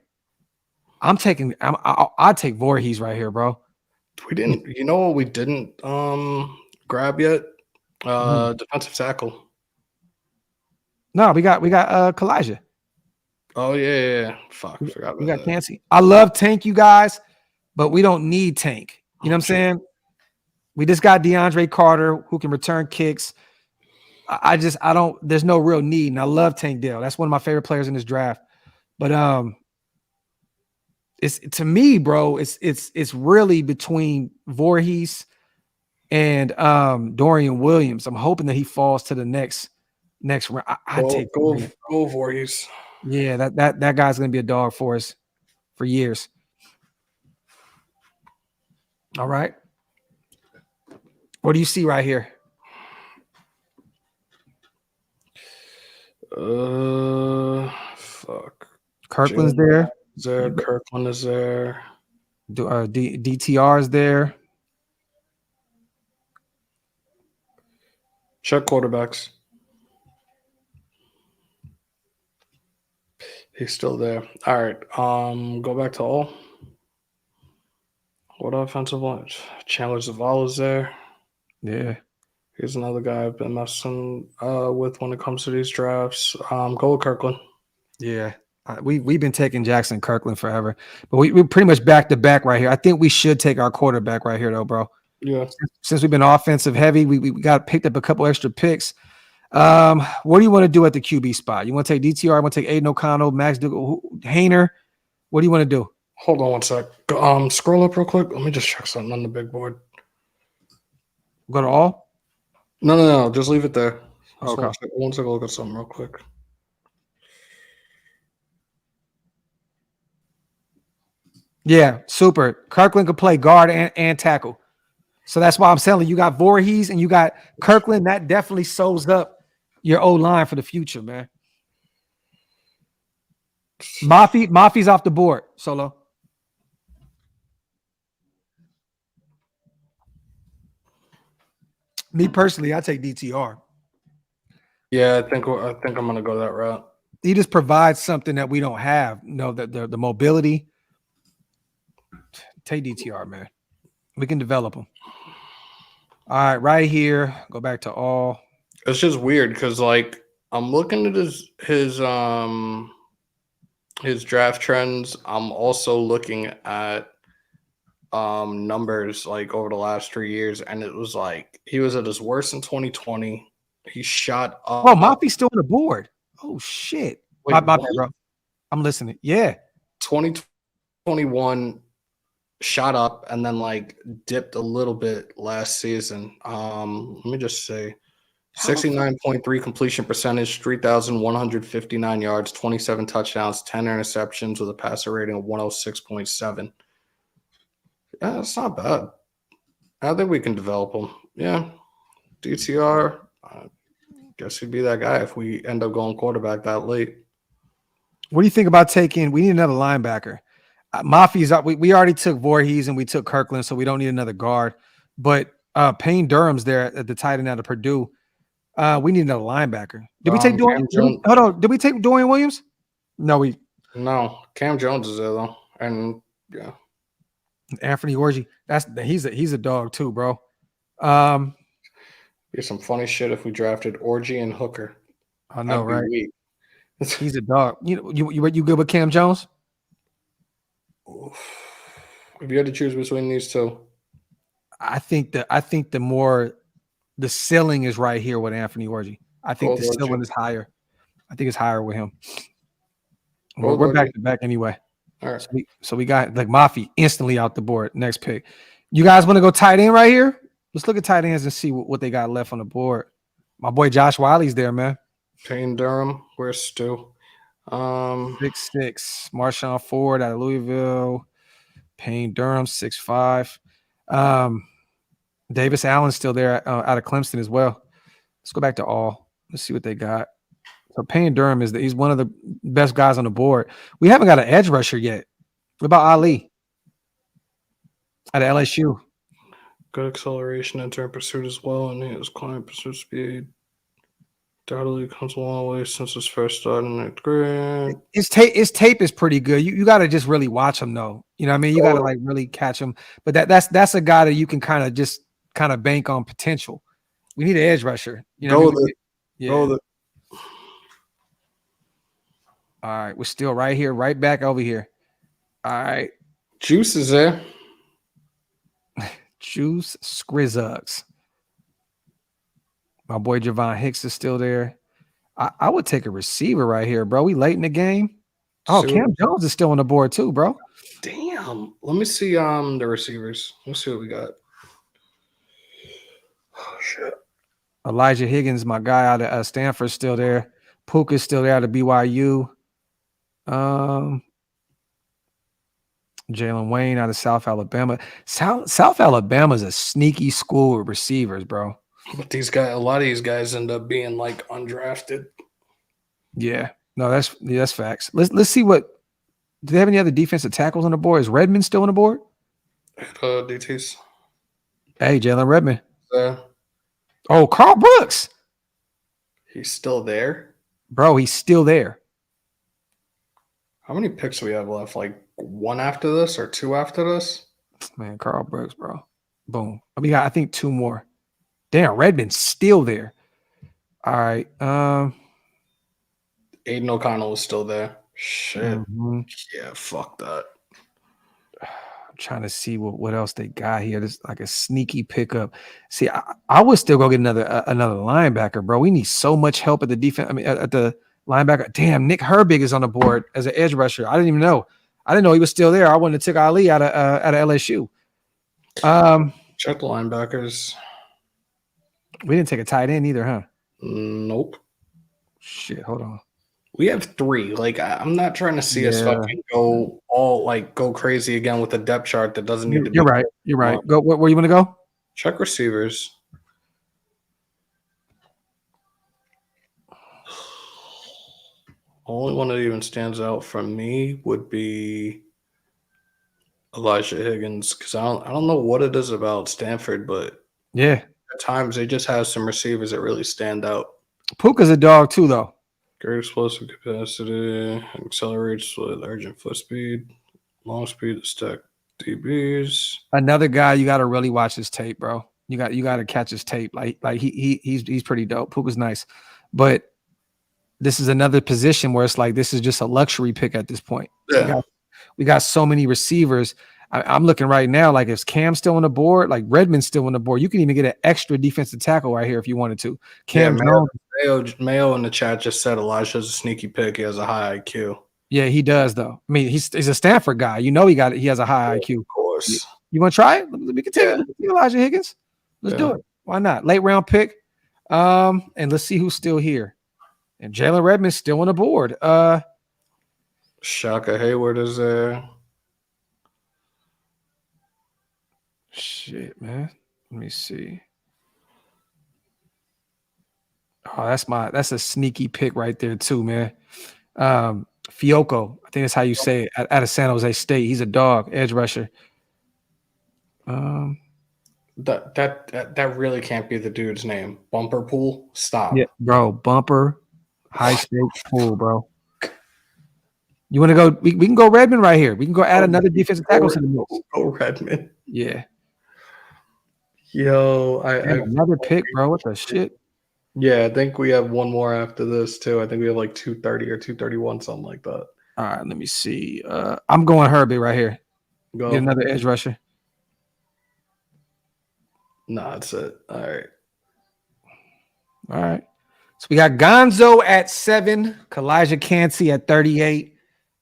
I'd take Voorhees right here, bro. We didn't. You know what we didn't grab yet? Defensive tackle. No, we got Kalijah. Oh yeah. Fuck, I forgot about we got that. Cansey. I love Tank, you guys, but we don't need Tank. You know what I'm saying? We just got DeAndre Carter who can return kicks. I don't. There's no real need, and I love Tank Dell. That's one of my favorite players in this draft. But it's to me, bro. It's really between Voorhees and Dorian Williams. I'm hoping that he falls to the next round. I take go Voorhees. Yeah, that guy's gonna be a dog for us for years. All right. What do you see right here? Fuck. Kirkland's there. Kirkland is there. DTR is there. Check quarterbacks. He's still there. All right. Go back to all. What offensive line? Chandler Zavala's there. Yeah. Here's another guy I've been messing with when it comes to these drafts. Go with Kirkland. Yeah. We've been taking Jackson Kirkland forever, but we're pretty much back to back right here. I think we should take our quarterback right here, though, bro. Yeah. Since we've been offensive heavy, we got picked up a couple extra picks. What do you want to do at the QB spot? You want to take DTR? I want to take Aiden O'Connell, Max Hayner. What do you want to do? Hold on one sec. Scroll up real quick. Let me just check something on the big board. Go to all? No. Just leave it there. Okay. I want to take a look at something real quick. Yeah, super. Kirkland could play guard and tackle. So that's why I'm telling you, got Voorhees and you got Kirkland. That definitely sews up your O-line for the future, man. Mafi's off the board, Solo. Me personally, I take DTR. Yeah, I think I'm gonna go that route. He just provides something that we don't have. You know, the mobility. Take DTR, man. We can develop him. All right, right here. Go back to all. It's just weird because like I'm looking at his draft trends. I'm also looking at numbers like over the last 3 years, and it was like he was at his worst in 2020. He shot up. Oh, Mafi's still on the board. Oh shit. Wait, my bad, bro. I'm listening. Yeah. 2021 shot up and then like dipped a little bit last season. Let me just say 69.3 completion percentage, 3,159 yards, 27 touchdowns, 10 interceptions with a passer rating of 106.7. Yeah, that's not bad. I think we can develop him. Yeah. DTR, I guess he'd be that guy if we end up going quarterback that late. What do you think about taking? We need another linebacker. Mafi's up. We already took Voorhees and we took Kirkland, so we don't need another guard. But Payne Durham's there at the tight end out of Purdue. We need another linebacker. Did we take Dorian? Hold on. Did we take Dorian Williams? No, Cam Jones is there though, and yeah, Anthony Orji. He's a dog too, bro. Here's some funny shit if we drafted Orji and Hooker. I know, right? He's a dog. You good with Cam Jones? If you had to choose between these two, I think the ceiling is right here with Anthony Orji. I think the ceiling is higher. I think it's higher with him. We're back to back anyway. All right. So we got like Mafi instantly out the board. Next pick. You guys want to go tight end right here? Let's look at tight ends and see what they got left on the board. My boy Josh Wiley's there, man. Payne Durham, where's Stu? 6'6". Marshawn Ford out of Louisville. Payne Durham, 6'5". Davis Allen's still there out of Clemson as well. Let's go back to all. Let's see what they got. So Payne Durham he's one of the best guys on the board. We haven't got an edge rusher yet. What about Ali out of LSU? Good acceleration and turn pursuit as well, and his client pursuit speed. Undoubtedly comes a long way since his first start in 8th grade. His tape is pretty good. You got to just really watch him, though. You know what I mean? You got to like really catch him. But that's a guy that you can kind of bank on potential. We need an edge rusher. You know, All right, we're still right here, right back over here. All right, Juice is there. Juice Skrizzucks. My boy Javon Hicks is still there. I would take a receiver right here, bro. We late in the game. Oh, Cam Jones is still on the board too, bro. Damn. Let me see the receivers. Let's see what we got. Oh shit. Elijah Higgins, my guy out of Stanford, still there. Puka's still there out of BYU. Jalen Wayne out of South Alabama. South Alabama is a sneaky school with receivers, bro. But a lot of these guys end up being like undrafted. Yeah, no, that's facts. Let's see what. Do they have any other defensive tackles on the board? Is Redmond still on the board? DTs. Hey, Jalen Redmond. Oh, Carl Brooks. He's still there, bro. He's still there. How many picks do we have left? Like 1 after this or 2 after this? Man, Carl Brooks, bro. Boom. We got, I think, 2 more. Damn, Redmond's still there. All right. Aiden O'Connell is still there. Shit. Mhm. Yeah, fuck that. I'm trying to see what else they got here. This like a sneaky pickup. See, I would still go get another linebacker, bro. We need so much help at the defense. I mean, at the linebacker. Damn, Nick Herbig is on the board as an edge rusher. I didn't even know. I didn't know he was still there. I wouldn't have took Ali out of LSU. Check the linebackers. We didn't take a tight end either, huh? Nope. Shit, hold on. We have 3. Like, I'm not trying to see us fucking go crazy again with a depth chart that doesn't need to be. You're right. You're right. Go where you want to go? Check receivers. Only one that even stands out from me would be Elijah Higgins, because I don't know what it is about Stanford, but Yeah. at times they just have some receivers that really stand out. Puka's a dog too, though. Great explosive capacity, accelerates with urgent foot speed, long speed to stack DBs. Another guy you got to really watch his tape, bro. You got to catch his tape. Like he's pretty dope. Puka's nice, but this is another position where it's like this is just a luxury pick at this point. Yeah. We got so many receivers. I'm looking right now, like if Cam's still on the board, like Redmond's still on the board, you can even get an extra defensive tackle right here if you wanted to. Cam Jones. Mayo in the chat just said Elijah's a sneaky pick. He has a high IQ. Yeah, he does though. I mean, he's a Stanford guy. You know, he has a high IQ. Of course. You want to try it? We can take Elijah Higgins. Let's do it. Why not? Late round pick. And let's see who's still here. And Jalen Redmond's still on the board. Shaka Hayward is there. Shit, man. Let me see. Oh, that's a sneaky pick right there too, man. Fiocco, I think that's how you say it, out of San Jose State. He's a dog, edge rusher. That really can't be the dude's name. Bumper Pool? Stop. Yeah, bro. Bumper, high stakes pool, bro. You want to go? We can go Redmond right here. We can go add another defensive tackle to the mix. Go Redmond. Yeah. Yo, another pick, bro. What the shit? Yeah, I think we have one more after this too. I think we have like 230 or 231, something like that. All right, let me see. I'm going Herbie right here. Go. Get another edge rusher. Nah, that's it. All right. So we got Gonzo at 7, Kalijah Cansey at 38.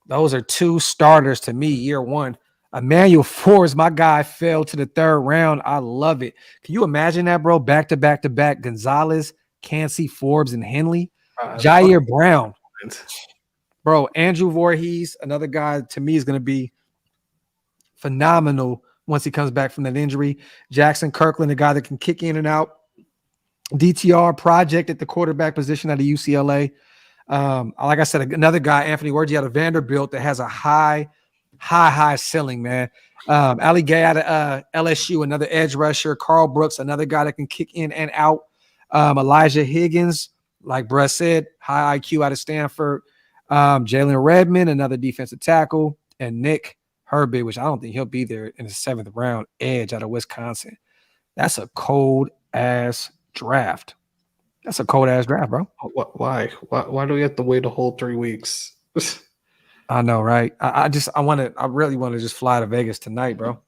Those are 2 starters to me, year 1. Emmanuel Forbes, my guy, fell to the 3rd round. I love it. Can you imagine that, bro? Back to back to back. Gonzalez, Cansey, Forbes, and Henley. Jair Brown. Bro, Andrew Voorhees, another guy to me is going to be phenomenal once he comes back from that injury. Jackson Kirkland, a guy that can kick in and out. DTR project at the quarterback position at the UCLA. Like I said, another guy, Anthony Orji out of Vanderbilt, that has a high ceiling, man. Ali Gay out of LSU, another edge rusher. Carl Brooks, another guy that can kick in and out. Elijah Higgins, like Brett said, high IQ out of Stanford. Jalen Redmond, another defensive tackle. And Nick Herbig, which I don't think he'll be there in the 7th round, edge out of Wisconsin. That's a cold-ass draft. That's a cold-ass draft, bro. Why? Why do we have to wait a whole 3 weeks? I know, right? I really want to just fly to Vegas tonight, bro.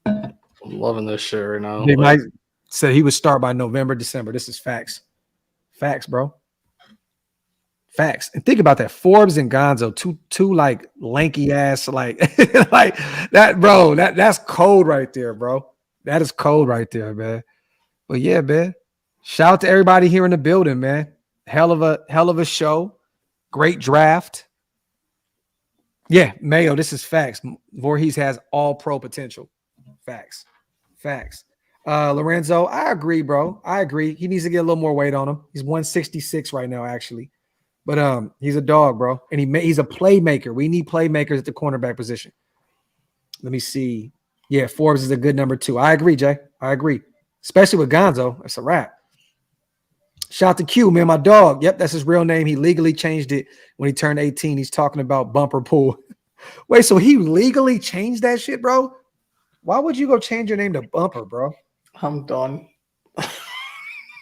I'm loving this shit right now. They might say he would start by November, December. This is facts. Facts, bro. Facts. And think about that. Forbes and Gonzo, two like lanky ass, like like that, bro. That's cold right there, bro. That is cold right there, man. But yeah, man. Shout out to everybody here in the building, man. Hell of a show. Great draft. Yeah, Mayo, this is facts. Voorhees has all pro potential. Facts. Lorenzo, I agree, bro. I agree. He needs to get a little more weight on him. He's 166 right now, actually. But he's a dog, bro. And he's a playmaker. We need playmakers at the cornerback position. Let me see. Yeah, Forbes is a good number 2. I agree, Jay. I agree. Especially with Gonzo. That's a wrap. Shout out to Q, man, my dog. Yep, that's his real name. He legally changed it when he turned 18. He's talking about Bumper Pool. Wait, so he legally changed that shit, bro? Why would you go change your name to Bumper, bro? I'm done.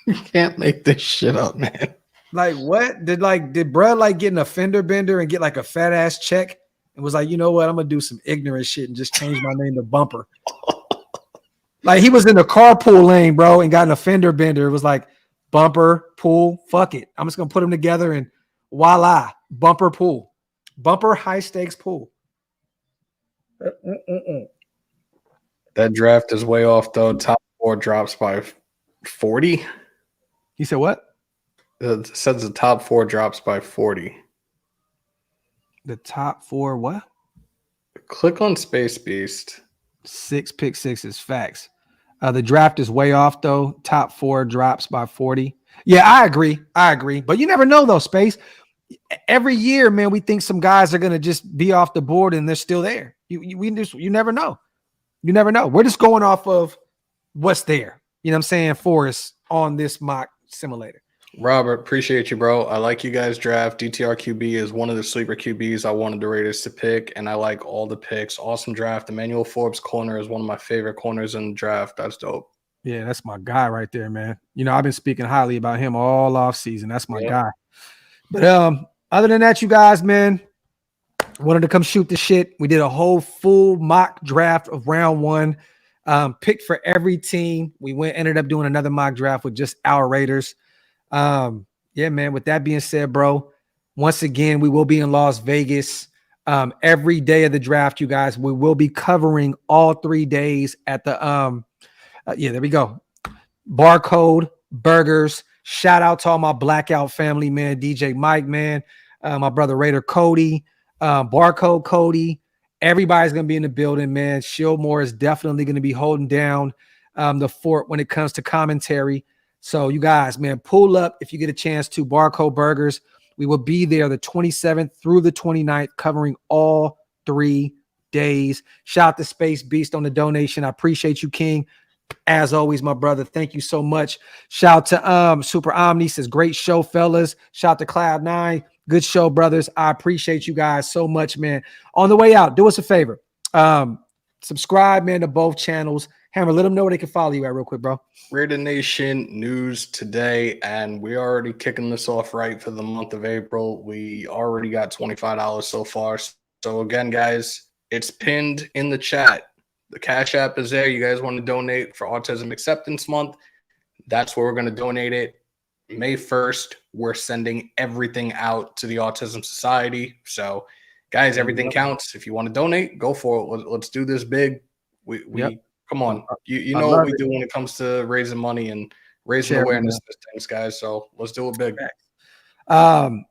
You can't make this shit up, man. Like what? Did bruh like get an offender bender and get like a fat ass check and was like, you know what? I'm gonna do some ignorant shit and just change my name to Bumper. Like he was in the carpool lane, bro, and got an offender bender. It was like Bumper Pool. Fuck it. I'm just gonna put them together and voila, Bumper Pool. Bumper high stakes pool. That draft is way off though. Top 4 drops by 40. You said what? It says the top 4 drops by 40. The top 4 what? Click on Space Beast. 6 pick sixes. Facts. The draft is way off though. Top 4 drops by 40. Yeah, I agree. But you never know though, Space. Every year, man, we think some guys are gonna just be off the board and they're still there. You never know. You never know. We're just going off of what's there. You know what I'm saying? For us on this mock simulator. Robert, appreciate you, bro. I like you guys' draft. DTR QB is one of the sleeper QBs I wanted the Raiders to pick, and I like all the picks. Awesome draft. Emmanuel Forbes corner is one of my favorite corners in the draft. That's dope. Yeah, that's my guy right there, man. You know, I've been speaking highly about him all off season. That's my guy. But other than that, you guys, man, wanted to come shoot the shit. We did a whole full mock draft of round 1. Picked for every team. We ended up doing another mock draft with just our Raiders. Yeah, man. With that being said, bro, once again, we will be in Las Vegas every day of the draft, you guys. We will be covering all 3 days at the yeah, there we go. Barcode Burgers. Shout out to all my blackout family, man. DJ Mike, man. My brother Raider Cody, Barcode Cody. Everybody's going to be in the building, man. Shieldmore is definitely going to be holding down the fort when it comes to commentary. So you guys, man, pull up if you get a chance to Barcode Burgers. We will be there the 27th through the 29th, covering all 3 days. Shout out to Space Beast on the donation. I appreciate you, King. As always, my brother, thank you so much. Shout out to Super Omni, says great show, fellas. Shout out to Cloud9. Good show, brothers. I appreciate you guys so much, man. On the way out, do us a favor. Subscribe, man, to both channels. Hammer, let them know where they can follow you at real quick, bro. Raider Nation news today, and we're already kicking this off right for the month of April. We already got $25 so far. So again, guys, it's pinned in the chat. The Cash App is there. You guys want to donate for Autism Acceptance Month? That's where we're going to donate it. May 1st, we're sending everything out to the Autism Society. So, guys, everything counts. If you want to donate, go for it. Let's do this big. We come on. You know what we do when it comes to raising money and raising awareness of things, guys. So let's do it big.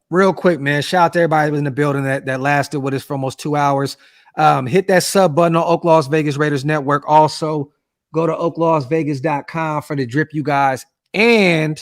Real quick, man. Shout out to everybody in the building that lasted with us for almost 2 hours. Hit that sub button on OakLosVegas Raiders Network. Also, go to OakLosVegas.com for the drip, you guys. And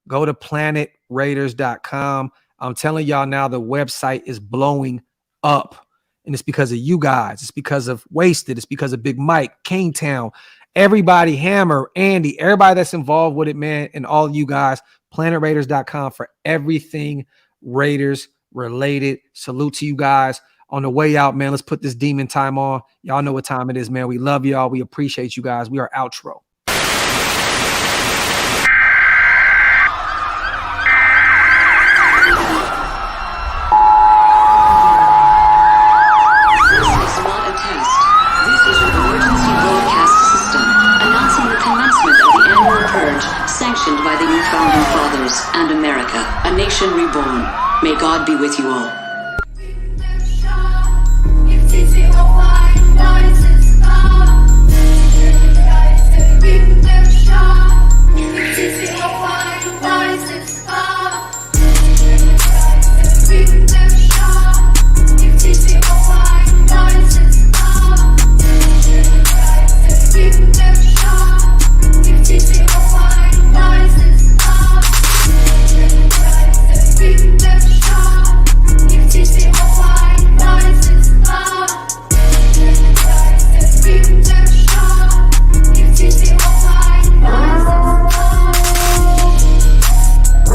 go to PlanetRaiders.com. I'm telling y'all now, the website is blowing up. And it's because of you guys. It's because of Wasted. It's because of Big Mike, Kingtown, everybody, Hammer, Andy, everybody that's involved with it, man, and all of you guys. PlanetRaiders.com for everything Raiders related. Salute to you guys. On the way out, man, let's put this demon time on. Y'all know what time it is, man. We love y'all. We appreciate you guys. We are outro. Sanctioned by the new founding fathers and America, a nation reborn. May God be with you all.